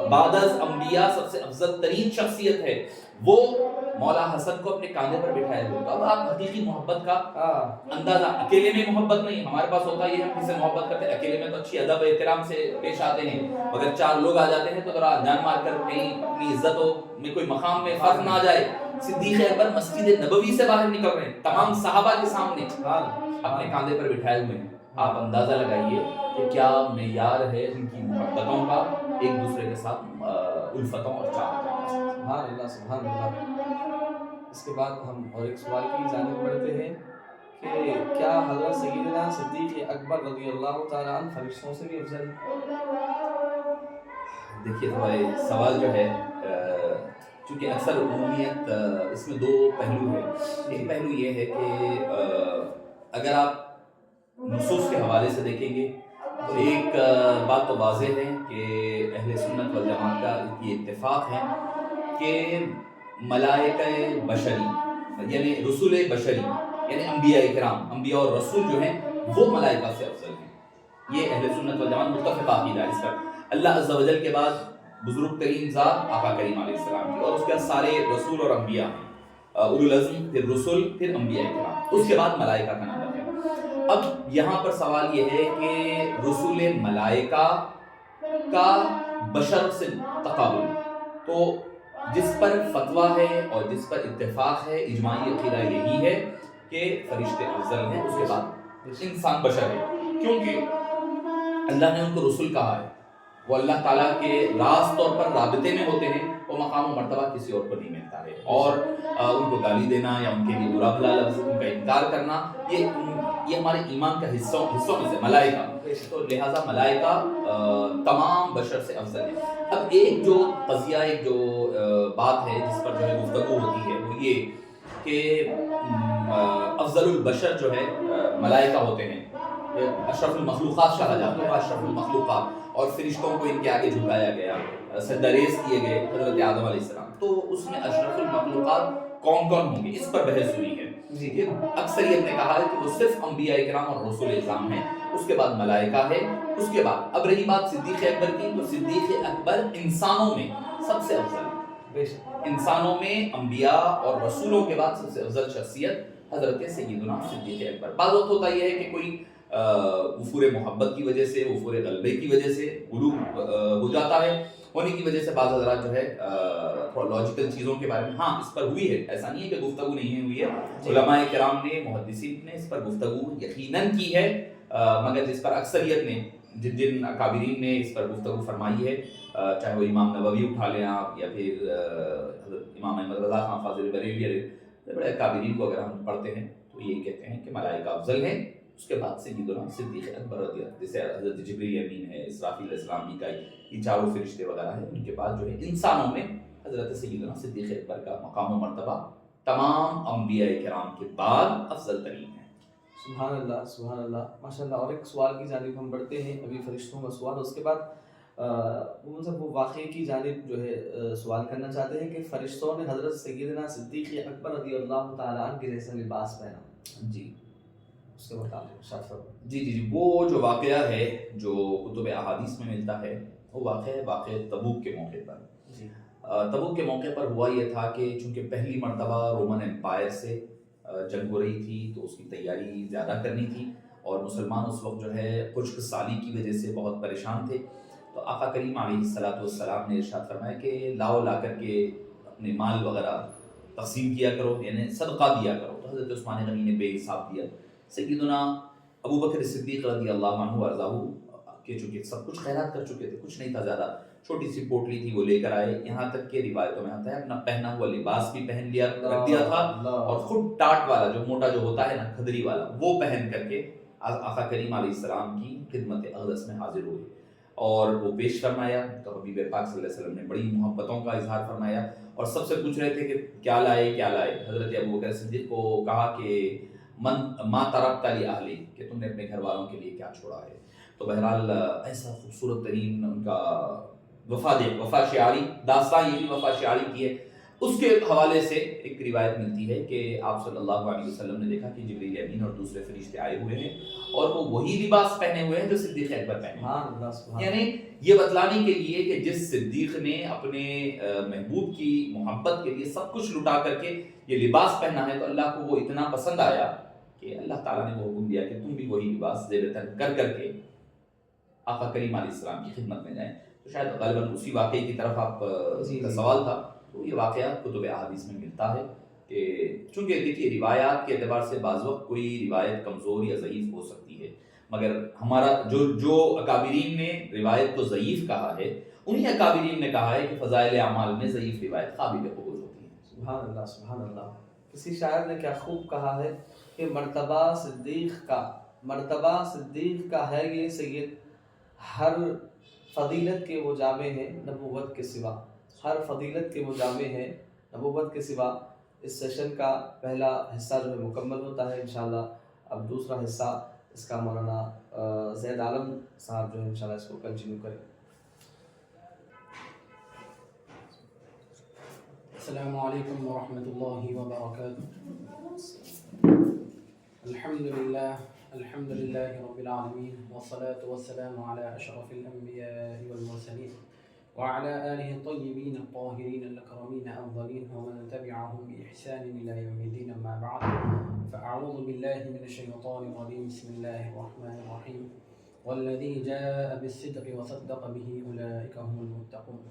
بعد از انبیاء سب سے افضل ترین شخصیت ہے، وہ مولا حسن کو اپنے کاندھے پر بٹھائے ہوئے. تو اب آپ حقیقی محبت کا اندازہ، اکیلے میں محبت نہیں، ہمارے پاس ہوتا ہے ہم کسی سے محبت کرتے ہیں اکیلے میں تو اچھی ادب احترام سے پیش آتے ہیں، مگر 4 لوگ آ جاتے ہیں تو ذرا جان مار کر کہیں اپنی عزت میں کوئی مقام میں فرق نہ آ جائے. صدیق اکبر مسجد نبوی سے باہر نکل رہے ہیں تمام صحابہ کے سامنے اپنے کاندھے پر بٹھائے ہوئے ہیں. آپ اندازہ لگائیے کہ کیا معیار ہے ان کی محبتوں کا، ایک دوسرے کے ساتھ الفتوں اور چاہتوں. سبحان اللہ سبحان اللہ. اس کے بعد ہم اور ایک سوال کی جانب بڑھتے ہیں کہ کیا حضرت سیدنا صدیق اکبر رضی اللہ تعالیٰ عنہ فرشتوں سے بھی افضل ہیں؟ دیکھیے ہمارے سوال جو ہے چونکہ اکثر عمومیت اس میں 2 پہلو ہیں. ایک پہلو یہ ہے کہ اگر آپ نصوص کے حوالے سے دیکھیں گے تو ایک بات تو واضح ہے کہ اہل سنت والجماعت کا یہ اتفاق ہے کہ ملائکہ بشری یعنی رسول بشری یعنی انبیاء اکرام، انبیاء اور رسول جو ہیں وہ ملائکہ سے افضل ہیں. یہ اہل سنت والجماعت متفق عقیدہ ہے اس پر. اللہ عز و جل کے بعد بزرگ ترین ذات آقا کریم علیہ السلام کی، اور اس کے بعد سارے رسول اور انبیاء ہیں، اولو العزم، پھر رسول، پھر انبیاء اکرام، اس کے بعد ملائکہ کا نمبر ہے. اب یہاں پر سوال یہ ہے کہ رسول ملائکہ کا بشر سے تقابل، تو جس پر فتویٰ ہے اور جس پر اتفاق ہے اجماعی عقیدہ یہی ہے کہ فرشتے افضل ہیں، اس کے بعد انسان بشر ہے. کیونکہ اللہ نے ان کو رسول کہا ہے، وہ اللہ تعالیٰ کے راست طور پر رابطے میں ہوتے ہیں، وہ مقام و مرتبہ کسی اور کو نہیں ملتا ہے. اور ان کو گالی دینا یا ان کے لیے برا بھلا لفظ، ان کا انکار کرنا، یہ ہمارے ایمان کا حصوں میں سے ملائکہ، تو لہٰذا ملائکہ تمام بشر سے افضل ہے. اب ایک جو قضیہ، ایک جو بات ہے جس پر جو ہے گفتگو ہوتی ہے وہ یہ کہ افضل البشر جو ہے ملائکہ ہوتے ہیں، اشرف المخلوقات کہا جاتا ہے، اشرف المخلوقات، اور فرشتوں کو ان کے آگے جھکایا گیا، سجدہ ریز کیے گئے حضرت آدم علیہ السلام. تو اس میں اشرف المخلوقات کون کون ہوں گے اس پر بحث ہوئی ہے. اکثریت نے کہا ہے کہ وہ صرف انبیاء کرام اور رسول اعظام ہیں، اس کے بعد ملائکہ ہے، اس کے بعد اب رہی بات صدیق اکبر کی، تو صدیق اکبر انسانوں میں سب سے افضل ہے. انسانوں میں انبیاء اور رسولوں کے بعد سب سے افضل شخصیت حضرت سیدنا صدیق اکبر. بعض وقت ہوتا یہ ہے کہ کوئی وفور محبت کی وجہ سے، وفور غلبے کی وجہ سے غلو ہو جاتا ہے، ہونے کی وجہ سے بعض حضرات جو ہے تھوڑا لاجیکل چیزوں کے بارے میں ہاں اس پر ہوئی ہے، ایسا نہیں ہے کہ گفتگو نہیں ہوئی ہے، علماء کرام نے محدثین نے اس پر گفتگو یقیناً کی ہے، مگر جس پر اکثریت نے جن اکابرین نے اس پر گفتگو فرمائی ہے، چاہے وہ امام نووی اٹھا لیں آپ یا پھر حضرت امام احمد رضا خان فاضل بریلوی، بڑے اکابرین کو اگر ہم پڑھتے ہیں تو یہی کہتے ہیں کہ ملائکہ افضل ہیں، اس کے بعد سیدنا صدیق اکبر رضی اللہ عنہ، جیسے حضرت جبریل امین ہے، اسرافیل علیہ السلام، میکائیل، یہ چاروں فرشتے وغیرہ ہیں، ان کے بعد جو ہے انسانوں میں حضرت سیدنا صدیق اکبر کا مقام و مرتبہ تمام انبیاء کرام کے بعد افضل ترین ہے۔ سبحان اللہ، سبحان اللہ، ماشاء اللہ۔ اور ایک سوال کی جانب ہم بڑھتے ہیں، ابھی فرشتوں کا سوال، اس کے بعد وہ واقعے کی جانب جو ہے سوال کرنا چاہتے ہیں کہ فرشتوں نے حضرت سیدنا صدیق اکبر رضی اللہ تعالیٰ عنہ کے جیسا لباس پہنا، جی اس کے متعلق شاید فرمائیں۔ جی وہ جو واقعہ ہے جو کتب احادیث میں ملتا ہے وہ واقعہ تبوک کے موقع پر، جی تبوک کے موقع پر ہوا یہ تھا کہ چونکہ پہلی مرتبہ رومن امپائر سے جنگ ہو رہی تھی تو اس کی تیاری زیادہ کرنی تھی، اور مسلمان اس وقت جو ہے خشک سالی کی وجہ سے بہت پریشان تھے، تو آقا کریم علیہ الصلوۃ نے ارشاد فرمایا کہ لا کر کے اپنے مال وغیرہ تقسیم کیا کرو، یعنی صدقہ دیا کرو، تو حضرت عثمان غنی نے بے حساب دیا۔ سیدنا ابو بکر صدیق رضی اللہ عنہ وارضاہ کہ چونکہ سب کچھ خیرات کر چکے تھے، کچھ نہیں تھا زیادہ، چھوٹی سی پوٹلی تھی وہ لے کر آئے، یہاں تک کہ روایتوں میں آتا ہے اپنا پہنا ہوا لباس بھی پہن لیا رکھ دیا تھا، اور خود ٹاٹ والا جو موٹا جو ہوتا ہے نا کھدری والا وہ پہن کر کے آقا کریم علیہ السلام کی خدمت اقدس میں حاضر ہوئے، اور وہ پیش فرمایا تو حبیب پاک صلی اللہ علیہ وسلم نے بڑی محبتوں کا اظہار فرمایا، اور سب سے پوچھ رہے تھے کہ کیا لائے، حضرت ابو بکر صدیق کو کہا کہ ما ترکت لأہلی، کہ تم نے اپنے گھر والوں کے لیے کیا چھوڑا ہے، تو بہرحال ایسا خوبصورت ترین ان کا وفا شعاری داستان، یہ بھی وفا شعاری کی ہے۔ اس کے حوالے سے ایک روایت ملتی ہے کہ آپ صلی اللہ علیہ وسلم نے دیکھا کہ جبریل امین اور دوسرے فرشتے آئے ہوئے ہیں اور وہ وہی لباس پہنے ہوئے ہیں جو صدیق اکبر پہنے ہیں، یعنی یہ بتلانے کے لیے کہ جس صدیق نے اپنے محبوب کی محبت کے لیے سب کچھ لٹا کر کے یہ لباس پہنا ہے، تو اللہ کو وہ اتنا پسند آیا کہ اللہ تعالیٰ نے وہ حکم دیا کہ تم بھی وہی لباس زیب تن کر کے آقا کریم علیہ السلام کی خدمت میں جائیں۔ تو شاید غالباً اسی واقعے کی طرف آپ کا سوال تھا، تو یہ واقعہ کتب احادیث میں ملتا ہے کہ چونکہ دیکھیے روایات کے اعتبار سے بعض وقت کوئی روایت کمزور یا ضعیف ہو سکتی ہے، مگر ہمارا جو اکابرین نے روایت کو ضعیف کہا ہے، انہی اکابرین نے کہا ہے کہ فضائل اعمال میں ضعیف روایت قابل قبول ہوتی ہے۔ سبحان اللہ، سبحان اللہ۔ کسی شاعر نے کیا خوب کہا ہے کہ مرتبہ صدیق کا ہے یہ سید، ہر فضیلت کے وہ جامع ہیں نبوت کے سوا، ہر فضیلت کے وہ جامع ہیں نبوت کے سوا۔ اس سیشن کا پہلا حصہ جو ہے مکمل ہوتا ہے انشاءاللہ۔ اب دوسرا حصہ اس کا مولانا زید عالم صاحب جو ہے انشاءاللہ اس کو کنٹینیو کریں۔ السلام علیکم ورحمۃ اللہ وبرکاتہ۔ الحمد للہ رب العالمین، والصلاة والسلام علی اشرف الانبیاء والمرسلین وعلى آلہ الطیبین الطاہرین الاکرمین افضلین ومن تبعهم بإحسان الى یوم الدین، اما بعد، فاعوذ باللہ من الشیطان الرجیم، بسم اللہ الرحمن الرحیم، والذی جاء بالصدق وصدق به اولئک هم المتقون،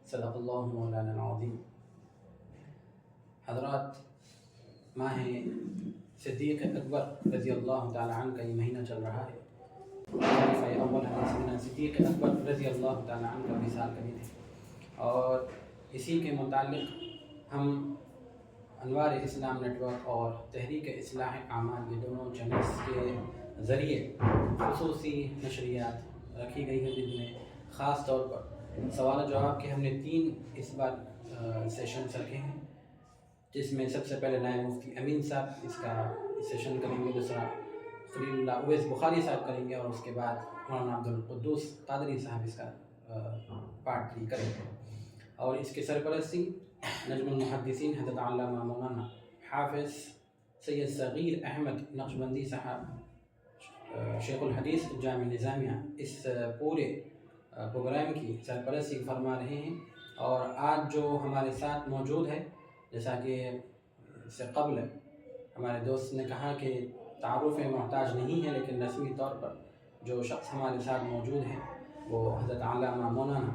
صدق اللہ مولانا العظیم۔ حضرات، ماہ صدیق اکبر رضی اللہ تعالیٰ عنہ کا یہ مہینہ چل رہا ہے۔ خلیفہ اول سیدنا صدیق اکبر رضی اللہ تعالیٰ عنہ کا وصال کبھی تھے، اور اسی کے متعلق ہم انوار اسلام نیٹ ورک اور تحریک اصلاح اعمال، یہ دونوں چینلز کے ذریعے خصوصی نشریات رکھی گئی ہیں، جن میں خاص طور پر سوال و جواب کے ہم نے 3 اس بار سیشنز رکھے ہیں، جس میں سب سے پہلے نائب مفتی امین صاحب اس کا سیشن کریں گے، دوسرا خلیل اللہ اویس بخاری صاحب کریں گے، اور اس کے بعد مولانا عبد القدوس قادری صاحب اس کا پارٹ 3 کریں گے، اور اس کے سرپرستی نجم المحدثین حضرت علامہ مولانا حافظ سید صغیر احمد نقشبندی صاحب شیخ الحدیث جامع نظامیہ اس پورے پروگرام کی سرپرستی فرما رہے ہیں۔ اور آج جو ہمارے ساتھ موجود ہے، جیسا کہ اس سے قبل ہمارے دوست نے کہا کہ تعارف محتاج نہیں ہے، لیکن رسمی طور پر جو شخص ہمارے ساتھ موجود ہے وہ حضرت علامہ مولانا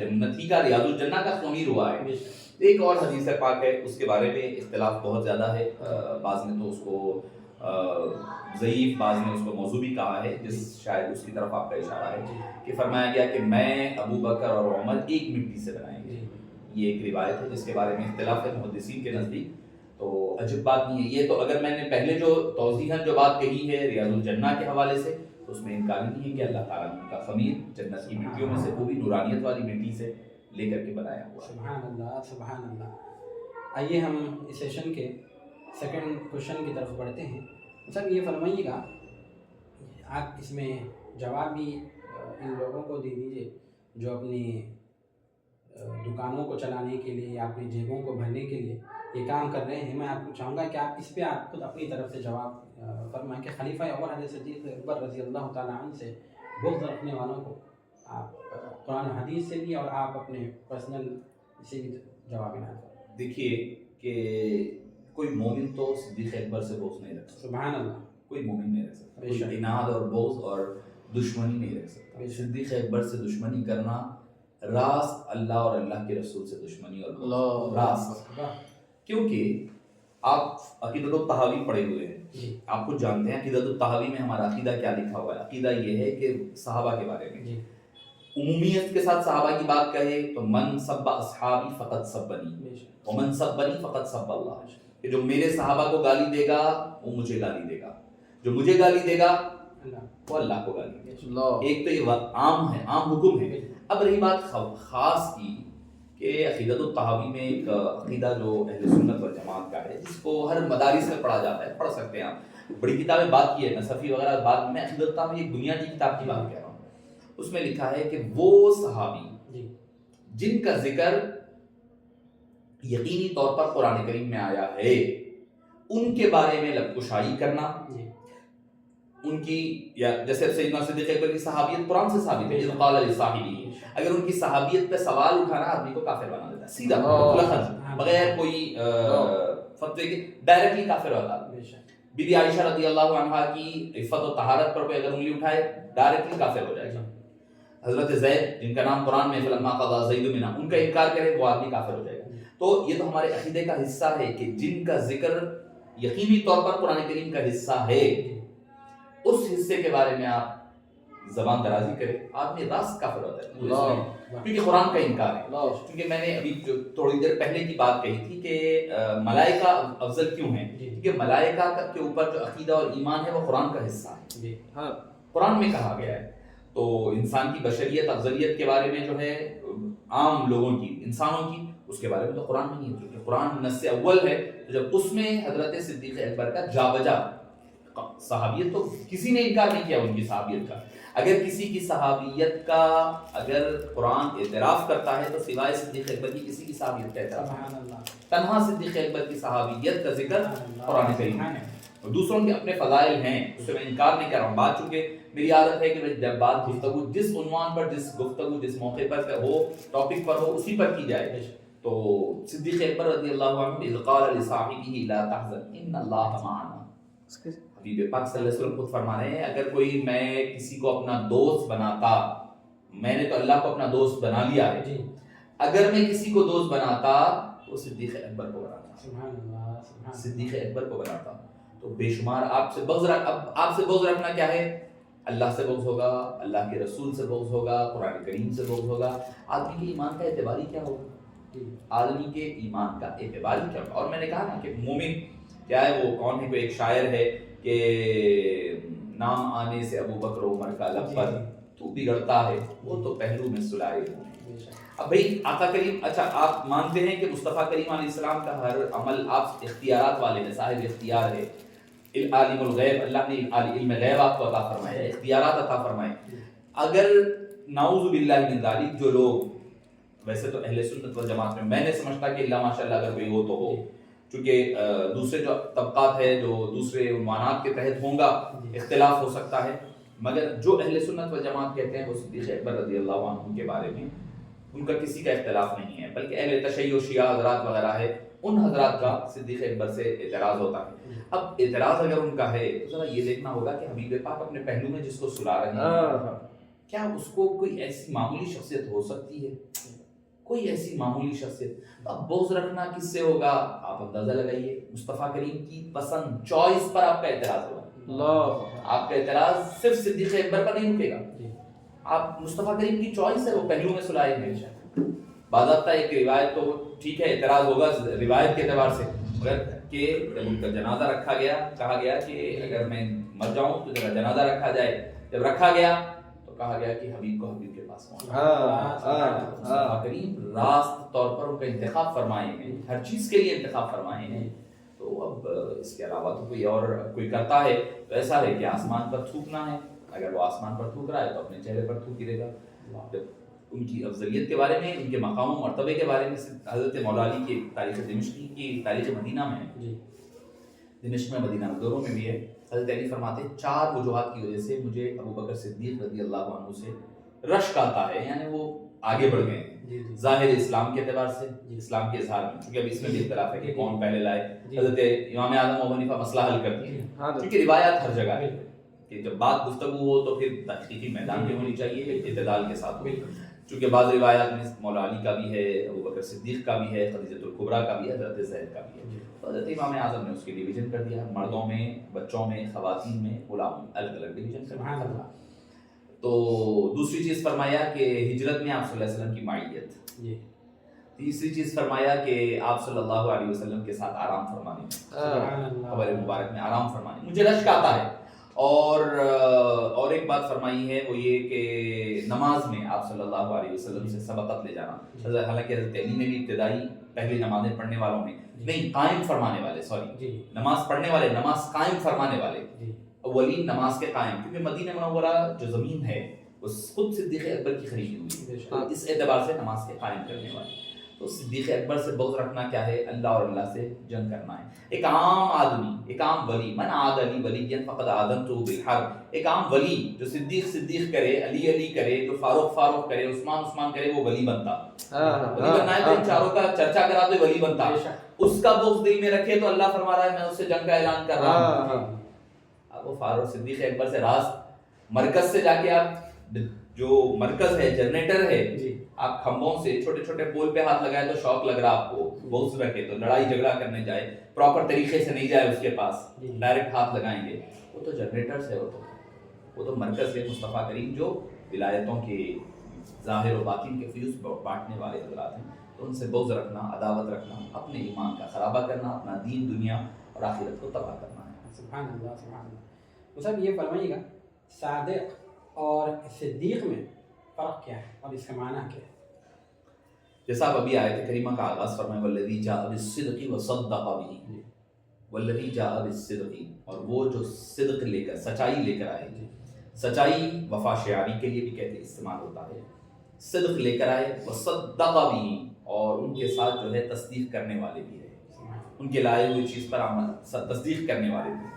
جنت ہی کا ریاض الجنہ کا خمیر ہوا ہے۔ ایک اور حدیث پاک ہے، اس کے بارے میں اختلاف بہت زیادہ ہے، بعض نے تو اس کو ضعیف، بعض نے اس کو موضوع بھی کہا ہے، جس شاید اس کی طرف آپ کا اشارہ ہے کہ فرمایا گیا کہ میں، ابو بکر اور عمر ایک مٹی سے بنائیں گے۔ یہ ایک روایت ہے جس کے بارے میں اختلاف ہے محدثین کے نزدیک، تو عجب بات نہیں ہے یہ۔ تو اگر میں نے پہلے جو توضیحاً جو بات کہی ہے ریاض الجنہ کے حوالے سے، تو اس میں انکار نہیں ہے کہ اللہ تعالیٰ نے ان کا خمیر جنت کی مٹیوں میں سے، وہ بھی نورانیت والی مٹی سے لے کر کے بنایا ہوا ہے۔ سبحان اللہ، سبحان اللہ۔ آئیے ہم اس سیشن کے سیکنڈ کوشچن کی طرف بڑھتے ہیں۔ سر یہ فرمائیے گا، آپ اس میں جواب بھی ان لوگوں کو دے دیجیے جو اپنی دکانوں کو چلانے کے لیے یا اپنی جیبوں کو بھرنے کے لیے یہ کام کر رہے ہیں۔ میں آپ کو چاہوں گا کہ آپ اس پہ آپ خود اپنی طرف سے جواب فرمائیں کہ خلیفہ اول حضرت صدیق اکبر رضی اللہ تعالیٰ عنہ سے بغض رکھنے والوں کو آپ قرآن و حدیث سے بھی اور آپ اپنے پرسنل سے بھی جواب عنایت کریں۔ دیکھیے کہ کوئی مومن تو صدیق اکبر سے بغض نہیں رکھ سکتا، سبحان اللہ، کوئی مومن نہیں رکھ سکتا، کوئی اناد اور بغض اور دشمنی نہیں رکھ سکتا۔ صدیق اکبر سے دشمنی کرنا راست اللہ اور اللہ کے رسول سے دشمنی اور راست، کیونکہ آپ عقیدۃ الطحاوی پڑھے ہوئے ہیں، آپ کو جانتے ہیں عقیدۃ الطحاوی میں ہمارا عقیدہ کیا لکھا ہوا ہے۔ عقیدہ یہ ہے کہ صحابہ کے بارے میں عمومیت کے ساتھ صحابہ کی بات کہے تو من سب اصحابی فقط سبنی ومن سبنی فقط سب اللہ، کہ جو میرے صحابہ کو گالی دے گا وہ مجھے گالی دے گا، جو مجھے گالی دے گا وہ اللہ کو گالی دے گا۔ ایک تو یہ عام ہے، عام حکم ہے۔ اب رہی بات خاص کی کہ عقیدۃ الطحاوی میں ایک عقیدہ جو اہل سنت والجماعت کا ہے، جس کو ہر مدارس میں پڑھا جاتا ہے، پڑھ سکتے ہیں آپ، بڑی کتابیں بات کی ہے، نصفی وغیرہ بات، میں عقیدۃ الطحاوی ایک بنیادی کتاب کی بات کہہ رہا ہوں۔ اس میں لکھا ہے کہ وہ صحابی جن کا ذکر یقینی طور پر قرآن کریم میں آیا ہے، ان کے بارے میں لب کشائی کرنا، ان کی، یا جیسے سیدنا صدیق اکبر کی صحابیت قرآن سے ثابت ہے، اذ قال لصاحبہ، اگر ان کی صحابیت پہ سوال اٹھانا آدمی کو کافر بنا دیتا ہے، سیدھا مطلق بغیر کوئی فتوے کے ڈائریکٹلی کافر ہوتا ہے۔ بی بی عائشہ رضی اللہ عنہا کی عفت و طہارت پر کوئی اگر انگلی اٹھائے ڈائریکٹلی کافر ہو جائے گا۔ حضرت زید جن کا نام قرآن میں فلما قضى زید منها، ان کا انکار کرے وہ آدمی کافر ہو جائے گا۔ تو یہ تو ہمارے عقیدے کا حصہ ہے کہ جن کا ذکر یقینی طور پر قرآن کریم کا حصہ ہے، اس حصے کے بارے میں آپ زبان درازی کرے، آدمی راست کافر ہوتا ہے، کیونکہ قرآن کا انکار ہے۔ کیونکہ میں نے ابھی تھوڑی دیر پہلے کی بات کہی تھی کہ ملائکہ افضل کیوں ہیں، کیونکہ ملائکہ کے اوپر جو عقیدہ اور ایمان ہے وہ قرآن کا حصہ ہے، قرآن میں کہا گیا ہے۔ تو انسان کی بشریت افضلیت کے بارے میں جو ہے عام لوگوں کی، انسانوں کی، اس کے بارے میں تو قرآن میں نہیں ہے، کیونکہ قرآن نص اول ہے۔ جب اس میں حضرت صدیق اکبر کا جا بجا صحابیت، تو کسی نے انکار نہیں کیا ان کی صحابیت کا۔ اگر کسی کی صحابیت کا اگر قرآن اعتراف کرتا ہے تو سوائے صدیق اکبر کی کسی کی صحابیت کا اعتراف، تنہا صدیق اکبر کی صحابیت کا ذکر قرآن کریم ہے۔ دوسروں کے اپنے فضائل ہیں، اس سے میں انکار نہیں کر رہا ہوں، بات چونکہ میری عادت ہے کہ جب بات گفتگو جس عنوان پر، جس گفتگو جس موقع پر ہو، ٹاپک پر ہو، اسی پر کی جائے۔ تو صدیق اکبر رضی اللہ عنہ اذ قال لصاحبہ لا تحزن ان اللہ معنا، حبیب پاک صلی اللہ علیہ وسلم خود فرما رہے ہیں اگر کوئی، میں کسی کو اپنا دوست بناتا، میں نے تو اللہ کو اپنا دوست بنا لیا ہے، اگر میں کسی کو دوست بناتا تو صدیق اکبر کو بناتا، صدیق اکبر کو بناتا۔ تو بے شمار آپ سے بغض اب آپ سے بغض رکھنا کیا ہے؟ اللہ سے بغض ہوگا، اللہ کے رسول سے بغض ہوگا، قرآن کریم سے بغض ہوگا۔ آدمی کے ایمان کا اعتبار ہی کیا ہوگا؟ آدمی کے ایمان کا اعتبار ہی کیا ہوگا؟ اور میں نے کہا نا کہ مومن کیا ہے، وہ کون ہے؟ کوئی ایک شاعر ہے کہ نام آنے سے ابو بکر و عمر کا لب پر تو بگڑتا ہے، وہ تو پہلو میں سلائے ہوئے۔ اب بھئی آقا کریم، اچھا آپ مانتے ہیں کہ مصطفیٰ کریم علیہ السلام کا ہر عمل، آپ اختیارات والے ہیں، صاحب اختیار ہے، عالم الغیب، اللہ نے علم غیب آپ کو عطا فرمایا ہے، اختیارات عطا فرمائے۔ اگر نعوذ باللہ من ذالک جو لوگ، ویسے تو اہل سنت والجماعت میں نے سمجھتا کہ اللہ ماشاء اللہ اگر کوئی ہو تو ہو، چونکہ دوسرے جو طبقات ہے جو دوسرے عنوانات کے تحت ہوں گا، اختلاف ہو سکتا ہے، مگر جو اہل سنت والجماعت کہتے ہیں وہ صدیق اکبر رضی اللہ عنہ کے بارے میں ان کا کسی کا اختلاف نہیں ہے، بلکہ اہل تشیع شیعہ حضرات وغیرہ ہے، ان حضرات کا صدیق اکبر سے اعتراض ہوتا ہے۔ اب اعتراض اگر ان کا ہے تو ذرا یہ دیکھنا ہوگا کہ حبیب پاک اپنے پہلو میں جس کو سلا رہے ہیں کیا اس کو کوئی ایسی معمولی شخصیت ہو سکتی ہے؟ کوئی ایسی معمولی شخصیت؟ تو اب بغض رکھنا کس سے ہوگا؟ آپ اندازہ لگائیے، مصطفیٰ کریم کی پسند، چوائس پر آپ کا اعتراض ہوگا. آپ کا اعتراض صرف صدیق اکبر پر نہیں رکے گا. آپ مصطفیٰ کریم کی چوائس ہے، وہ پہلو میں سلائے ہیں. باضابطہ ایک روایت تو ٹھیک ہے اعتراض ہوگا روایت کے اعتبار سے، مگر کہ جب ان کا جنازہ رکھا گیا، کہا گیا کہ اگر میں مر جاؤں تو ذرا جنازہ رکھا جائے. جب رکھا گیا تو کہا گیا کہ حبیب کو حبیب کے پاس پہنچاؤ. مصطفیٰ کریم راست طور پر ان کا انتخاب فرمائے ہیں، ہر چیز کے لیے انتخاب فرمائے ہیں. تو اب اس کے علاوہ تو کوئی اور کوئی کرتا ہے تو ایسا ہے کہ آسمان پر تھوکنا ہے. اگر وہ آسمان پر تھوک رہا ہے تو اپنے چہرے پر تھوک دے گا. جب ان کی افضلیت کے بارے میں، ان کے مقام و مرتبے کے بارے میں حضرت مولا علی کی تاریخ دمشقی کی تاریخ مدینہ میں، دمشق میں مدینہ میں دونوں میں بھی ہے، حضرت علی فرماتے ہیں 4 وجوہات کی وجہ سے مجھے ابو بکر صدیق رضی اللہ عنہ سے رشک آتا ہے. یعنی وہ آگے بڑھ گئے ہیں ظاہر اسلام کے اعتبار سے، اسلام کے اظہار میں، کیونکہ اب اس میں بھی اختلاف ہے کہ کون پہلے لائے. حضرت امام اعظم ابو حنیفہ مسئلہ حل کرتی ہے، کیونکہ روایات ہر جگہ ہے کہ جب بات گفتگو ہو تو پھر تحقیقی میدان میں ہونی چاہیے، اعتدال کے ساتھ ہو. چونکہ بعض روایات میں مولا علی کا بھی ہے، ابو بکر صدیق کا بھی ہے، خدیجۃ الکبریٰ کا بھی ہے، حضرت زید کا بھی ہے. تو حضرت امام اعظم نے اس کی ڈویژن کر دیا، مردوں میں، بچوں میں، خواتین میں، غلاموں میں، الگ الگ ڈویژن کر دیا. تو دوسری چیز فرمایا کہ ہجرت میں آپ صلی اللہ علیہ وسلم کی معیت. تیسری چیز فرمایا کہ آپ صلی اللہ علیہ وسلم کے ساتھ آرام فرمانے، قبر مبارک میں آرام فرمانے، مجھے رشک آتا ہے. اور ایک بات فرمائی ہے وہ یہ کہ نماز میں آپ صلی اللہ علیہ وسلم سے سبقت لے جانا. حالانکہ حضرت علی نے بھی ابتدائی پہلی نمازیں پڑھنے والوں میں نہیں، قائم فرمانے والے، نماز پڑھنے والے، نماز قائم فرمانے والے، اولین نماز کے قائم، کیونکہ مدینہ منورہ جو زمین ہے وہ خود صدیق اکبر کی خریدی ہوئی ہے، اس اعتبار سے نماز کے قائم کرنے والے. تو صدیق اکبر سے بغض رکھنا کیا ہے؟ اللہ اور اللہ سے جنگ کرنا ہے. ایک عام آدمی، ایک عام ولی، من عاد علی ولی فقد آذنتہ بالحرب، ایک عام ولی جو صدیق کرے، علی کرے، جو فاروق کرے، عثمان کرے، وہ ولی بنتا. ولی بننا ہے تو ان چاروں کا چرچا کرا تو ولی بنتا. اس کا بغض دل میں رکھے تو اللہ فرما رہا ہے میں اس سے جنگ کا اعلان کر رہا ہوں. اب وہ فاروق صدیق اکبر سے راست مرکز سے جا کے آپ جو مرکز ہے، جنریٹر ہے، آپ کھمبوں سے چھوٹے چھوٹے پول پہ ہاتھ لگائے تو شوق لگ رہا آپ کو، بغض رکھے تو لڑائی جھگڑا کرنے جائے، پراپر طریقے سے نہیں جائے اس کے پاس، ڈائریکٹ ہاتھ لگائیں گے. وہ تو جنریٹر سے، وہ تو مرکز ہے مصطفیٰ کریم جو ولایتوں کے ظاہر و باطن کے فیوز بانٹنے والے حضرات ہیں. تو ان سے بغض رکھنا، عداوت رکھنا، اپنے ایمان کا خرابہ کرنا، اپنا دین، دنیا اور آخرت کو تباہ کرنا ہے. سبحان اللہ، سبحان اللہ. تو صاحب یہ فرمائیے گا صادق اور صدیق میں فرق کیا ہے اور اس کا معنی کیا ہے؟ جیسا آپ ابھی آیت کریمہ کا آغاز فرمائے والذی جاء بالصدق وصدق به، والذی جاء بالصدق، اور وہ جو صدق لے کر، سچائی لے کر آئے. سچائی وفا شعاری کے لیے بھی کہتے استعمال ہوتا ہے. صدق لے کر آئے، وصدق به، اور ان کے ساتھ جو ہے تصدیق کرنے والے بھی ہے، ان کے لائے ہوئی چیز پر عمل تصدیق کرنے والے بھی ہیں.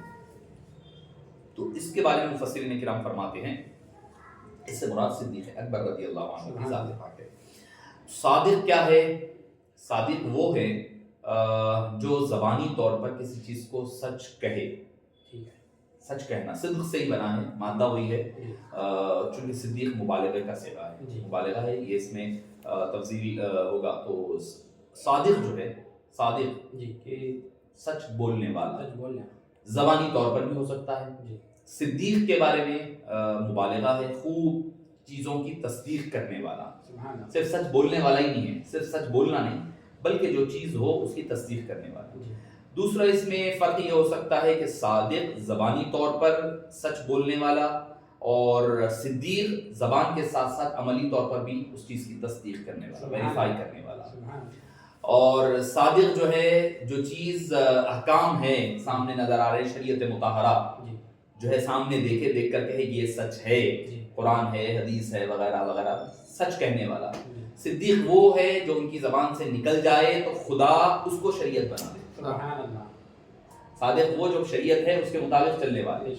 تو اس کے بارے میں مفسرین کرام فرماتے ہیں اس سے مراد صدیق اکبر رضی اللہ عنہ کی ذات پاک ہے. صادق کیا ہے؟ صادق وہ ہے جو زبانی طور پر کسی چیز کو سچ کہے. سچ کہنا صدق سے ہی بنا ہے، مادہ وہی ہے، چونکہ صدیق مبالغہ کا صیغہ ہے، مبالغہ ہے یہ، اس میں تفضیل ہوگا. تو صادق جو ہے، صادق کہ سچ بولنے والا، زبانی طور پر بھی ہو سکتا ہے. صدیق کے بارے میں مبالغہ ہے، خوب چیزوں کی تصدیق کرنے والا، صرف سچ بولنے والا ہی نہیں ہے، صرف سچ بولنا نہیں بلکہ جو چیز ہو اس کی تصدیق کرنے والا. دوسرا اس میں فرق یہ ہو سکتا ہے کہ صادق زبانی طور پر سچ بولنے والا، اور صدیق زبان کے ساتھ ساتھ عملی طور پر بھی اس چیز کی تصدیق کرنے والا، ویریفائی کرنے والا. اور صادق جو ہے، جو چیز احکام ہے سامنے نظر آ رہے، شریعت مطہرہ جو ہے سامنے دیکھ کر کہے یہ سچ ہے، قرآن ہے، حدیث ہے، وغیرہ وغیرہ، سچ کہنے والا. صدیق وہ ہے جو ان کی زبان سے نکل جائے تو خدا اس کو شریعت بنا دے. سبحان اللہ. صادق وہ جو شریعت ہے اس کے مطابق چلنے والے.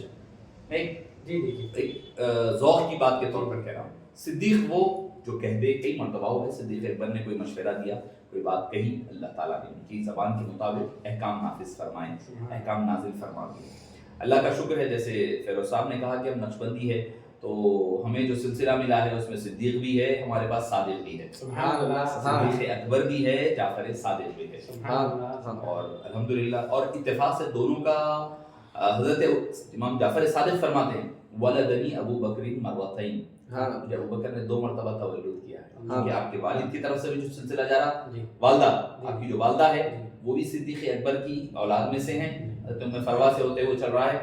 میں ایک ذوق کی بات کے طور پر کہہ رہا ہوں، صدیق وہ جو کہہ دے. کئی مرتبہ ہو ہے صدیق اکبر نے کوئی مشورہ دیا، کوئی بات کہی، اللہ تعالیٰ نے ان کی زبان کے مطابق احکام نافذ فرمائے، احکام نازل فرما دیے. اللہ کا شکر ہے، جیسے فیروز صاحب نے کہا کہ ہم نقشبندی ہے تو ہمیں جو سلسلہ ملا ہے اس میں صدیق بھی ہے، ہمارے پاس صادق بھی ہے، سبحان اللہ صدیق اکبر بھی ہے، جعفر صادق بھی ہے، سبحان اللہ اور الحمدللہ اور اتفاق سے دونوں کا حضرت امام جعفر صادق فرماتے ہیں ولدنی ابو بکر مرتین، مجھے ابو بکر نے 2 مرتبہ تولد کیا ہے، کیونکہ آپ کے والد کی طرف سے بھی جو سلسلہ جا رہا، والدہ آپ کی جو والدہ ہے وہ بھی صدیق اکبر کی اولاد میں سے ہیں، حضرت ام فروا سے ہوتے ہوئے چل رہا ہے،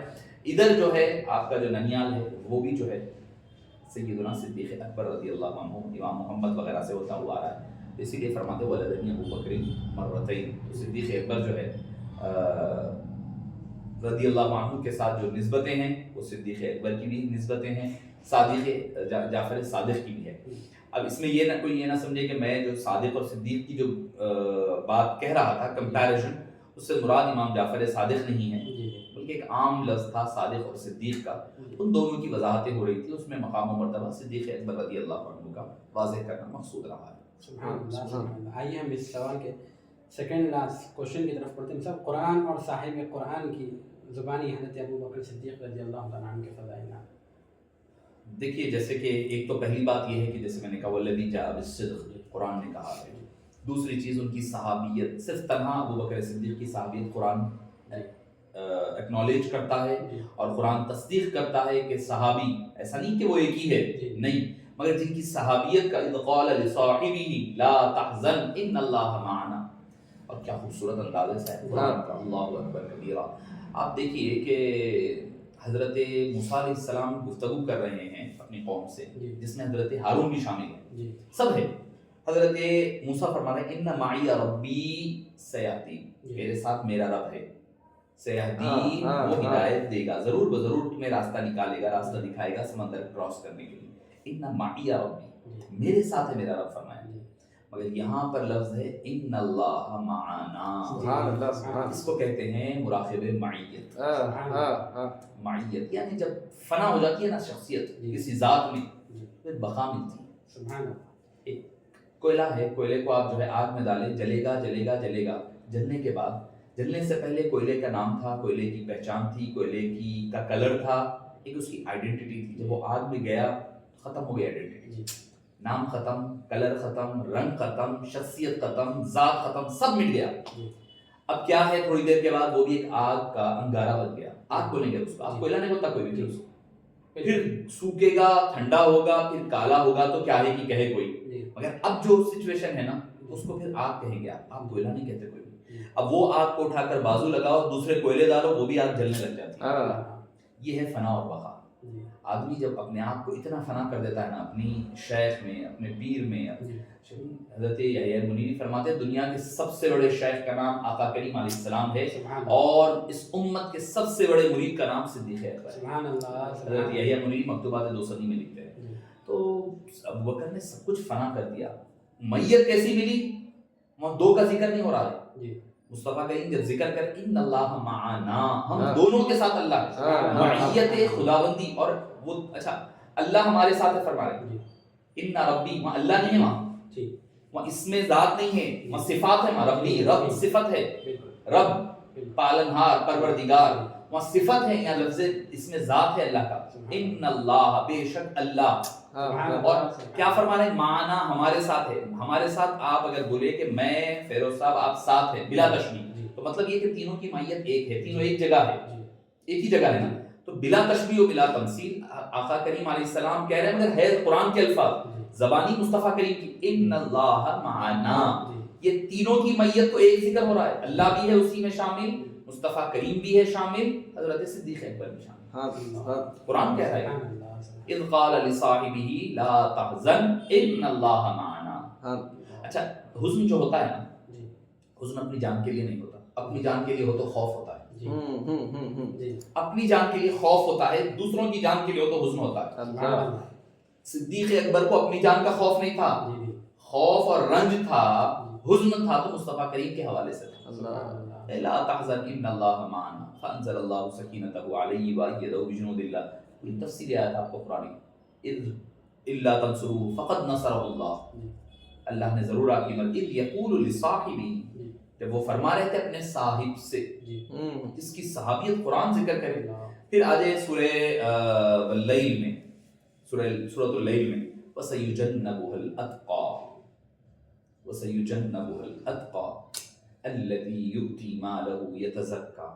ادھر جو ہے آپ کا جو ننیال ہے وہ بھی جو ہے سیدنا صدیق اکبر رضی اللہ عنہ امام محمد وغیرہ سے ہوتا ہوا آ رہا ہے، اسی لیے فرماتے ولدنی ابو بکر مرتین، صدیق اکبر جو ہے رضی اللہ عنہ کے ساتھ جو نسبتیں ہیں وہ صدیق اکبر کی بھی نسبتیں ہیں، صادق جعفر صادق کی بھی ہے۔ اب اس میں یہ نہ کوئی یہ نہ سمجھے کہ میں جو صادق اور صدیق کی جو بات کہہ رہا تھا کمپیریزن، اس سے مراد امام جعفر صادق نہیں ہے، بلکہ ایک عام لفظ تھا صادق اور صدیق کا، ان دونوں کی وضاحتیں ہو رہی تھی، اس میں مقام و مرتبہ صدیق اکبر رضی اللہ عنہ کا واضح کرنا مقصود رہا ہے۔ سبحان اللہ سبحان اللہ۔ آئیے ہم اس سوال کے سیکنڈ لاسٹ کوشچن کی طرف پڑھتے ہیں۔ صاحب قرآن اور صاحب قرآن کی زبانی حضرت ابو بکر صدیق رضی اللہ تعالیٰ عنہ کے فضائل۔ دیکھیے جیسے کہ ایک تو پہلی بات یہ ہے کہ جیسے میں نے کہا والذی جاء بالصدق، قرآن نے کہا ہے، دوسری چیز ان کی صحابیت، صرف تنہا ابو بکر صدیق کی صحابیت قرآن اکنالج کرتا ہے اور قرآن تصدیق کرتا ہے کہ صحابی ایسا نہیں کہ وہ ایک ہی ہے، نہیں، مگر جن کی صحابیت کا اذ قال لصاحبہ لا تحزن ان اللہ معنا، اور کیا خوبصورت انداز ہے قرآن کا، اللہ اکبر کبیرہ۔ آپ دیکھیے کہ حضرت موسیٰ علیہ السلام گفتگو کر رہے ہیں اپنی قوم سے، جس میں حضرت ہارون بھی شامل ہے، سب ہے۔ حضرت موسیٰ فرما رہے ہیں ان معی ربی سیہدین، میرے ساتھ میرا رب ہے، سیہدین وہ ہدایت دے گا، ضرور بضرور تمہیں راستہ نکالے گا، راستہ دکھائے گا سمندر کراس کرنے کے لیے، ان معی ربی، میرے ساتھ ہے میرا رب فرمایا، مگر یہاں پر لفظ ہے ان اللہ معنا، اس کو کہتے ہیں مراقب معیت، معیت یعنی جب فنا ہو جاتی ہے نا شخصیت کسی ذات میں پھر بقا ملتی ہے۔ ایک کوئلہ ہے، کوئلے کو آپ جو ہے آگ میں ڈالیں، جلے گا جلے گا جلے گا، جلنے کے بعد، جلنے سے پہلے کوئلے کا نام تھا، کوئلے کی پہچان تھی، کوئلے کی کا کلر تھا، ایک اس کی آئیڈینٹی تھی، جب وہ آگ میں گیا ختم ہو گئی آئیڈینٹی، نام ختم، کلر ختم، رنگ ختم، شخصیت ختم، ذات ختم، سب مٹ گیا۔ اب کیا ہے تھوڑی دیر کے بعد وہ بھی ایک آگ کا انگارہ بن گیا، آگ بولیں گے اس کو، آگ کوئلہ نہیں بولتا کوئی بھی چیز، پھر سوکھے گا، ٹھنڈا ہوگا، پھر کالا ہوگا تو کیا ہے کہ کہے کوئی، مگر اب جو سچویشن ہے نا اس کو پھر آگ کہیں گے، آپ کوئلہ نہیں کہتے کوئی۔ اب وہ آگ کو اٹھا کر بازو لگاؤ، دوسرے کوئلے ڈالو، وہ بھی آگ جلنے لگ جاتی ہے۔ یہ ہے فنا اور بقا۔ آدمی جب اپنے آپ کو اتنا فنا کر دیتا ہے نا اپنی شیخ میں، اپنے پیر میں، حضرت یحییٰ منیری فرماتے ہیں دنیا کے سب سے بڑے شیخ کا نام آقا کریم علیہ السلام ہے، اور اس امت کے سب سے بڑے مرید کا نام صدیق اکبر ہے۔ حضرت یحییٰ منیری مکتوبات 2 میں لکھتے ہیں۔ تو ابو بکر نے سب کچھ فنا کر دیا، میت کیسی ملی، وہاں 2 کا ذکر نہیں ہو رہا ہے، مصطفیٰ کریم جب ذکر کر ان اللہ معنا، ہم دونوں کے ساتھ اللہ ہے، معیت خداوندی، اور وہ اچھا اللہ ہمارے ساتھ ہے فرما رہے ہیں ان ربی، وہاں اللہ نہیں ہے، وہاں اس میں ذات نہیں ہے، وہاں صفات ہے، وہاں ربی رب صفت ہے، رب پالنہار پروردگار، وہاں صفت ہے، یہاں لفظ اس میں ذات ہے اللہ کا، ان اللہ بے شک اللہ، اور کیا فرما رہے ہیں معنا ہمارے ساتھ ہے، ہمارے ساتھ آپ اگر بولے کہ میں فیروز صاحب آپ ساتھ ہیں بلا تشبیہ، تو مطلب یہ کہ تینوں کی مائیت ایک ہے، تینوں ایک جگہ ہے، ایک ہی جگہ ہے نا، تو بلا تشبیہ و بلا تمثیل آقا کریم علیہ السلام کہہ رہے ہیں، مگر ہے قرآن کے الفاظ زبانی مصطفیٰ کریم کی ان اللہ معنا، یہ تینوں کی میت کو ایک ذکر ہو رہا ہے، اللہ بھی ہے اسی میں شامل، مصطفیٰ کریم بھی ہے شامل، حضرت صدیق اکبر بھی شامل، قرآن کہہ رہا ہے اذ قال لصاحبہ لا تحزن ان اللہ معنا۔ اچھا حزن جو ہوتا ہے نا، حزن اپنی جان کے لیے نہیں ہوتا، اپنی جان کے لیے ہو تو خوف ہوتا ہے، اپنی جان کے لیے خوف ہوتا ہے، دوسروں کی جان کے لیے ہو تو حزن ہوتا ہے۔ صدیق اکبر کو اپنی جان کا خوف نہیں تھا، خوف اور رنج تھا، حزن تھا تو مصطفیٰ کریم کے حوالے سے تھا، لا تحزن ان اللہ معنا فانزل اللہ سکینتہ علیہ وایدہ بجنود اللہ، پوری تفصیل آیت آپ کو قرآن اذ الا تنصروا فقد نصرہ اللہ، اللہ نے ضرور آپ کی مدد، اذ یقول لصاحبہ، جب وہ فرما رہے تھے اپنے صاحب سے، جس کی صحابیت قرآن ذکر کرے۔ پھر آجے سورہ اللیل میں سورۃ اللیل میں وَسَيُجَنَّبُهَا الْأَتْقَى وَسَيُجَنَّبُهَا الْأَتْقَى الَّذِي يُؤْتِي مَالَهُ يَتَزَكَّى.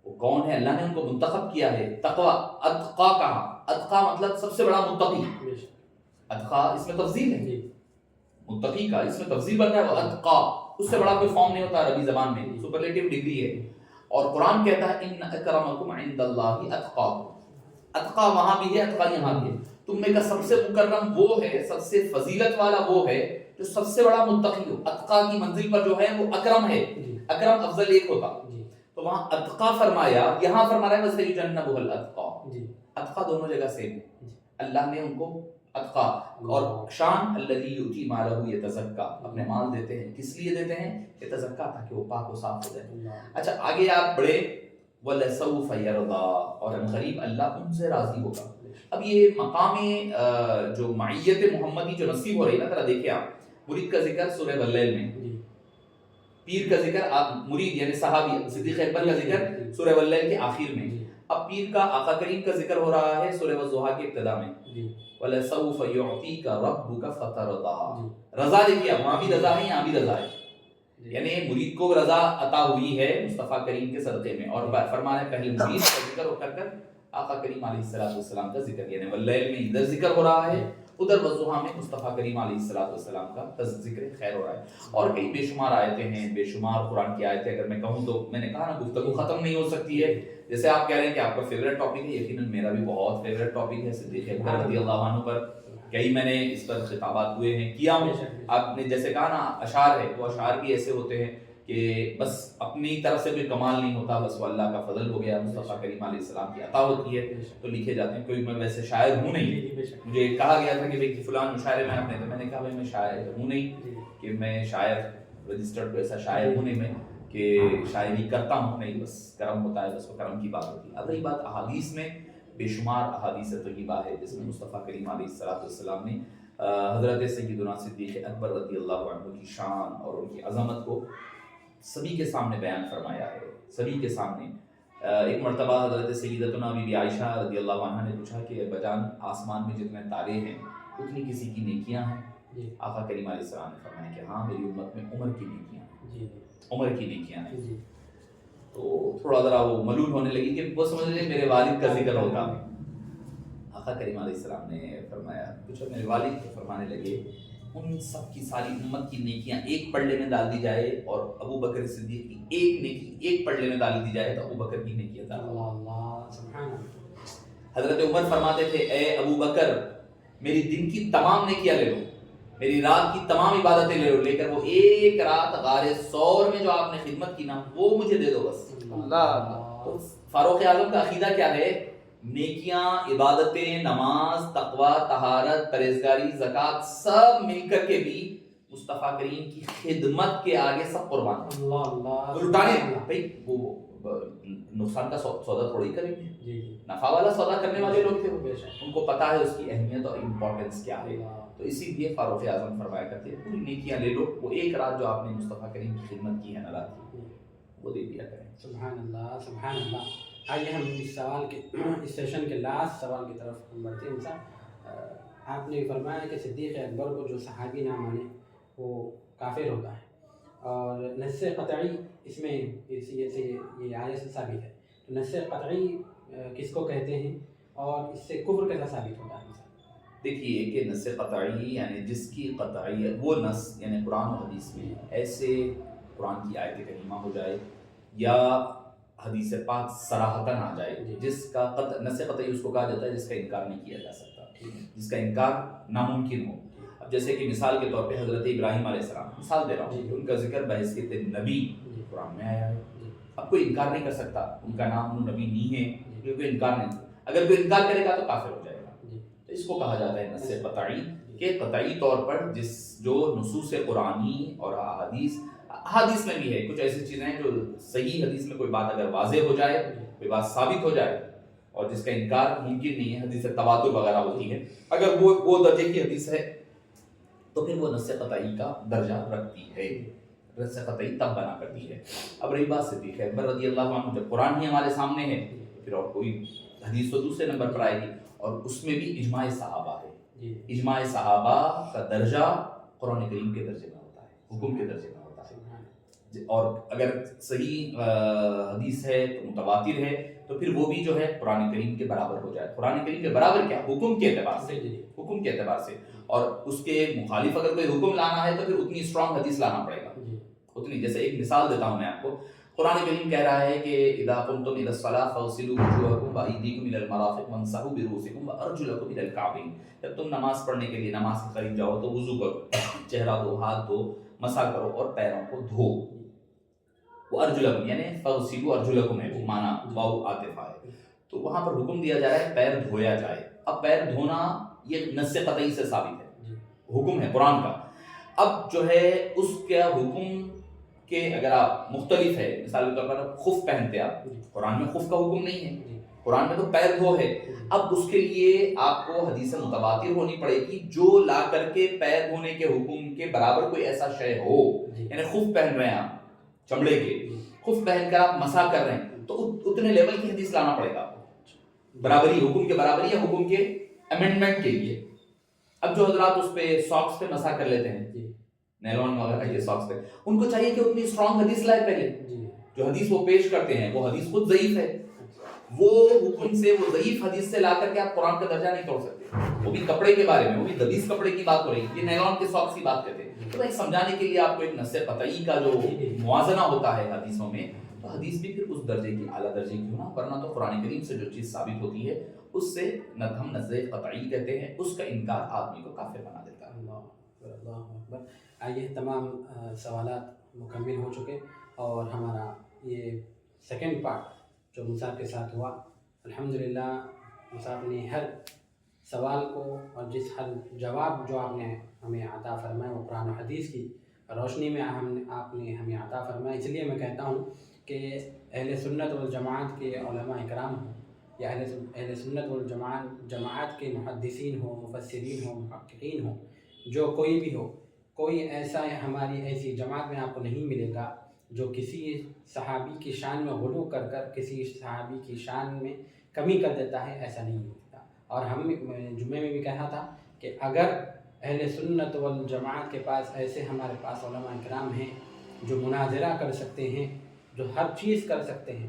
وہ کون ہے؟ اللہ نے ان کو منتخب کیا ہے. تقوی اتقا کہا. اتقا مطلب سب سے بڑا متقی. اتقا اس میں تفضیل ہے, متقی کا اس میں تفضیل بن رہا ہے. وہ اتقا اس سے بڑا کوئی فارم نہیں ہوتا عربی زبان میں, سپرلیٹو ڈگری ہے. اور قرآن کہتا ہے ان اکرمکم عند اللہ اتقاکم. اتقا وہاں بھی ہے, اتقا یہاں بھی ہے. تم میں کا سب سے مکرم وہ ہے, سب سے فضیلت والا وہ ہے جو سب سے بڑا متقی ہو. اتقا کی منزل پر جو ہے وہ اکرم ہے. اکرم افضل ایک ہوتا, تو وہاں اتقا فرمایا, یہاں فرما رہا ہے وَسَيُجَنَّبُهَا الْأَتْقَى. اتقا دونوں جگہ سیم ہے. اللہ نے ان کو اتقا اور شان الذی یؤتی مالہ یتزکا, اپنے مال دیتے ہیں. کس لیے دیتے ہیں؟ یتزکا, تاکہ وہ پاک و صاف ہو جائے. اچھا آگے آپ بڑھے وَلَسَوْفَ يَرْضَىٰ, اور ان قریب اللہ ان سے راضی ہوگا. اب یہ مقام جو معیت محمدی جو نصیب ہو رہی ہے نا, ذرا دیکھیں آپ, مرید کا ذکر سورہ واللیل میں, پیر کا ذکر آپ مرید یعنی صحابی صدیق اکبر کا ذکر سورہ واللیل کے آخر میں. اب پیر کا آقا کریم کا ذکر ہو رہا ہے سورہ والضحیٰ کے ابتدا میں. وَلَسَوْفَ يُعْطِيكَ رَبُّكَ فَتَرْضَىٰ. رضا دیکھیے, وہاں بھی رضا ہے یہاں بھی رضا ہے. یعنی مرید کو رضا عطا ہوئی ہے مصطفیٰ کریم کے صدقے میں. اور فرمانے پہلے مرید کا ذکر کر کر آقا کریم علیہ السلام کا ذکر, یعنی واللیل میں ادھر ذکر ہو رہا ہے, ادھر والضحیٰ میں مصطفیٰ کریم علیہ السلام کا ذکر خیر ہو رہا ہے. اور کئی بے شمار آیتیں ہیں, بے شمار قرآن کی آیتیں. اگر میں کہوں تو میں نے کہا نا گفتگو ختم نہیں ہو سکتی ہے. جیسے آپ کہہ رہے ہیں کہ آپ کا فیوریٹ ٹاپک ہے, یقیناً میرا بھی بہت فیوریٹ ٹاپک ہے صدیق اکبر رضی اللہ عنہ پر. کئی میں نے اس پر خطابات ہوئے ہیں, کیا ہوں. آپ نے جیسے کہا نا اشعار ہے, وہ اشعار بھی ایسے ہوتے ہیں کہ بس اپنی طرف سے کوئی کمال نہیں ہوتا, بس وہ اللہ کا فضل ہو گیا, مصطفیٰ کریم علیہ السلام کی عطا ہوتی ہے تو لکھے جاتے ہیں. کوئی میں ویسے شاعر ہوں نہیں. مجھے کہا گیا تھا کہ فلان مشاعرے میں آپ نے, تو میں نے کہا میں شاعر ہوں نہیں, کہ میں شاعر رجسٹرڈ ایسا شاعر ہوں نہیں میں کہ شاعری کرتا ہوں, نہیں, بس کرم ہوتا ہے, بس وہ کرم کی بات ہوتی ہے. اب رہی بات احادیث میں, بے شمار احادیث طیبہ ہے جس میں مصطفیٰ کریم علیہ السلام نے حضرت سیدنا صدیق اکبر رضی اللہ عنہ کی شان اور ان کی عظمت کو سبھی کے سامنے بیان فرمایا ہے, سبھی کے سامنے. ایک مرتبہ حضرت سیدتنا بی بی عائشہ رضی اللہ عنہ نے پوچھا کہ بجان آسمان میں جتنے تارے ہیں اتنی کسی کی نیکیاں ہیں؟ آقا کریم علیہ السلام نے فرمایا کہ ہاں, میری امت میں عمر کی نیکیاں ہیں, عمر کی نیکیاں ہیں. تو تھوڑا ذرا وہ ملول ہونے لگی کہ وہ سمجھ لیں میرے والد کا ذکر ہوتا. آقا کریم علیہ السلام نے فرمایا, کچھ میرے والد فرمانے لگے ان سب کی ساری امت کی نیکیاں ایک پلڑے میں ڈال دی جائے اور ابو بکر صدیق کی ایک نیکی ایک پلڑے میں ڈال دی جائے تو ابو بکر کی نیکی عطا. حضرت عمر فرماتے تھے اے ابو بکر میری دن کی تمام نیکیاں لے لو, میری رات کی تمام عبادتیں لے لو, لے کر وہ ایک رات غار ثور میں جو آپ نے خدمت کی نا وہ مجھے دے دو بس. اللہ. فاروق اعظم کا عقیدہ کیا ہے؟ نیکیاں, عبادتیں, نماز, تقوی, طہارت, پرہیزگاری, زکوٰۃ سب مل کر کے بھی مصطفیٰ کریم کی خدمت کے آگے سب قربان. لٹانے بھائی وہ نقصان کا سودا تھوڑا ہی کریں گے, نفع والا سودا کرنے والے لوگ تھے, ان کو پتا ہے اس کی اہمیت اور امپورٹنس کیا ہے. تو اسی لیے فاروق اعظم فرمایا کرتے ہیں پوری نیکیاں لے لو, وہ ایک رات جو آپ نے مصطفیٰ کریم کی خدمت کی ہے نا رات کی, وہ دے دیا کریں. سبحان اللہ, سبحان اللہ. آئیے ہم اس سوال کے اس سیشن کے لاسٹ سوال کی طرف ہم بڑھتے ہیں. صاحب آپ نے فرمایا کہ صدیق اکبر کو جو صحابی نہ مانے وہ کافر ہوتا ہے, اور نص قطعی اس میں یہ آیت سے ثابت ہے. تو نص قطعی کس کو کہتے ہیں اور اس سے کفر کیسا ثابت ہوتا ہے؟ دیکھیے کہ نص قطعی یعنی جس کی قطعی وہ نص یعنی قرآن و حدیث میں ایسے قرآن کی آیت کریمہ ہو جائے یا حدیث پاک صراحتاً آ جائے جس کا نص قطعی اس کو کہا جاتا ہے جس کا انکار نہیں کیا جا سکتا, جس کا انکار ناممکن ہو. اب جیسے کہ مثال کے طور پہ حضرت ابراہیم علیہ السلام, مثال دے رہا ہوں کہ ان کا ذکر بحیثیت نبی قرآن میں آیا ہے. اب کوئی انکار نہیں کر سکتا, ان کا نام نبی نہیں ہے, کوئی انکار نہیں. اگر کوئی انکار کرے گا تو کافر ہو جائے گا. تو اس کو کہا جاتا ہے نص قطعی, کہ قطعی طور پر جس جو نصوص قرآنی اور احادیث میں بھی ہے کچھ ایسی چیزیں ہیں جو صحیح حدیث میں کوئی بات اگر واضح ہو جائے, کوئی بات ثابت ہو جائے اور جس کا انکار ممکن نہیں ہے, حدیث تواتر وغیرہ ہوتی ہے, اگر وہ درجے کی حدیث ہے تو پھر وہ نص قطعی کا درجہ رکھتی ہے, نص قطعی تب بنا کرتی ہے. اب رہی بات صدیق اکبر رضی اللہ عنہ, جب قرآن ہی ہمارے سامنے ہے پھر اور کوئی حدیث تو دوسرے نمبر پر آئے گی. اور اس میں بھی اجماع صحابہ ہے. جی اجماع صحابہ کا درجہ قرآن کریم کے درجے میں ہوتا ہے, حکم کے درجے میں ہوتا ہے. اور اگر صحیح حدیث ہے تو متواتر ہے تو پھر وہ بھی جو ہے قرآن کریم کے برابر ہو جائے. قرآن کریم کے برابر کیا, حکم کے اعتبار سے, حکم کے اعتبار سے. اور اس کے مخالف اگر کوئی حکم لانا ہے تو پھر اتنی اسٹرانگ حدیث لانا پڑے گا, اتنی. جیسے ایک مثال دیتا ہوں میں آپ کو, قرآن کریم کہہ رہا ہے کہ اذا قمتم الى الصلاة فاغسلوا وجوهكم وايديكم الى المرافق وامسحوا برؤوسكم وارجلكم الى الكعبين. جب تم نماز پڑھنے کے لیے نماز کے قریب جاؤ تو وضو کرو, چہرہ دھو, ہاتھ دھو, مسح کرو اور پیروں کو دھو. وہ ارجلکم یعنی فاغسلوا ارجلکم ہے, وہ معنی واو عاطفہ ہے. تو وہاں پر حکم دیا جا رہا ہے پیر دھویا جائے. اب پیر دھونا یہ نص قطعی سے ثابت ہے, حکم ہے قرآن کا. اب جو ہے اس کا حکم کہ اگر آپ مختلف ہے, مثال کے طور پر خف پہنتے آپ, قرآن میں خف کا حکم نہیں ہے, قرآن میں تو پیر دھو ہے. اب اس کے لیے آپ کو حدیث متواتر ہونی پڑے گی جو لا کر کے پیر دھونے کے حکم کے برابر کوئی ایسا شے ہو. یعنی خف پہن رہے ہیں آپ چمڑے کے, خف پہن کر آپ مسح کر رہے ہیں تو اتنے لیول کی حدیث لانا پڑے گا, برابری, حکم کے برابری یا حکم کے امینڈمنٹ کے لیے. اب جو حضرات اس پہ ساکس پہ مسح کر لیتے ہیں, نیلون وغیرہ یہ ساکس پہ, ان کو چاہیے کہ اتنی اسٹرانگ حدیث لائے پہلے. جو حدیث وہ پیش کرتے ہیں وہ حدیث خود ضعیف ہے, وہ حکم سے, وہ ضعیف حدیث سے لا کر کے آپ قرآن کا درجہ نہیں توڑ سکتے. وہ بھی کپڑے کے بارے میں, وہ بھی دبیس کپڑے کی بات ہو رہی ہے, یہ نیلون کے ساکس کی بات کرتے ہیں. تو ایک سمجھانے کے لیے آپ کو ایک نص قطعی کا جو موازنہ ہوتا ہے حدیثوں میں, تو حدیث بھی پھر اس درجے کی, اعلیٰ درجے کی ہونا, ورنہ تو قرآن کریم سے جو چیز ثابت ہوتی ہے اس سے ہم نص قطعی کہتے ہیں, اس کا انکار آدمی کو کافر بنا دیتا ہے. اللہ اکبر. آئیے تمام سوالات مکمل ہو چکے اور ہمارا یہ سیکنڈ پارٹ جو مصعب کے ساتھ ہوا, الحمدللہ مصعب نے ہر سوال کو اور جس ہر جواب جو آپ نے ہمیں عطا فرمایا وہ قرآن و حدیث کی روشنی میں آپ نے ہمیں عطا فرمایا. اس لیے میں کہتا ہوں کہ اہل سنت والجماعت کے علماء اکرام ہوں یا اہل سنت والجماعت کے محدثین ہوں, مفسرین ہوں, محققین ہوں, جو کوئی بھی ہو, کوئی ایسا ہماری ایسی جماعت میں آپ کو نہیں ملے گا جو کسی صحابی کی شان میں غلو کر کسی صحابی کی شان میں کمی کر دیتا ہے, ایسا نہیں ہوتا. اور ہم جمعے میں بھی کہا تھا کہ اگر اہل سنت والجماعت کے پاس ایسے ہمارے پاس علماء اکرام ہیں جو مناظرہ کر سکتے ہیں, جو ہر چیز کر سکتے ہیں,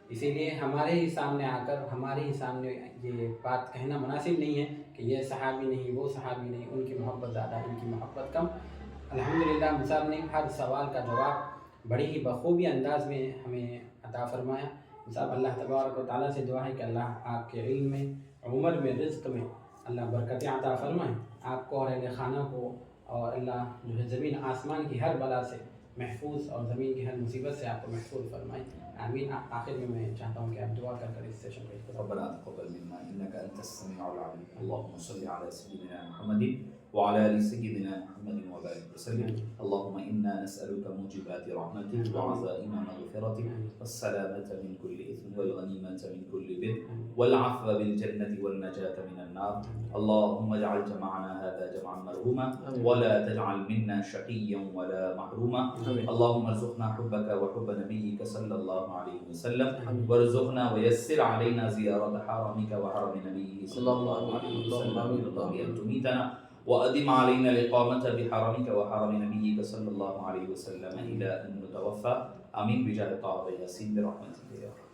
اسی لیے ہمارے ہی سامنے آ کر ہمارے ہی سامنے یہ بات کہنا مناسب نہیں ہے کہ یہ صحابی نہیں, وہ صحابی نہیں, ان کی محبت زیادہ, ان کی محبت کم. الحمدللہ مصعب نے ہر سوال کا جواب بڑی ہی بخوبی انداز میں ہمیں عطا فرمایا. مصعب اللہ تبارک و تعالیٰ سے دعا ہے کہ اللہ آپ کے علم میں, عمر میں, رزق میں اللہ برکتیں عطا فرمائیں, آپ کو اور اہل خانہ کو, اور اللہ جو ہے زمین آسمان کی ہر بلا سے محفوظ اور زمین کی ہر مصیبت سے آپ کو محفوظ فرمائیں. آمین. آخر میں چاہتا ہوں کہ آپ دعا کر اس سیشن کو اختتام. ربنا تقبل منا انك انت السميع العليم. اللهم صل على سيدنا محمد وعلى ال سيدنا محمد وبارك وسلم. اللهم انا نسالك موجبات رحمتك وعزائم مغفرتك والسلامه من كل اثم والغنيمه من كل بر والعفو بالجنه والنجاه من النار. اللهم اجعل جمعنا هذا جمعا مرحوما ولا تجعل منا شقيا ولا محروما. اللهم ارزقنا حبك وحب نبيك صلى الله عليه وسلم وارزقنا ويسر علينا زيارة حرمك وحرم نبيك صلى الله عليه وسلم. اللهم أن تميتنا وأدم علينا الإقامة بحرمك وحرم نبيك صلى الله عليه وسلم إلى أن نتوفى. آمين بجاه طه ياسين برحمتك يا رب.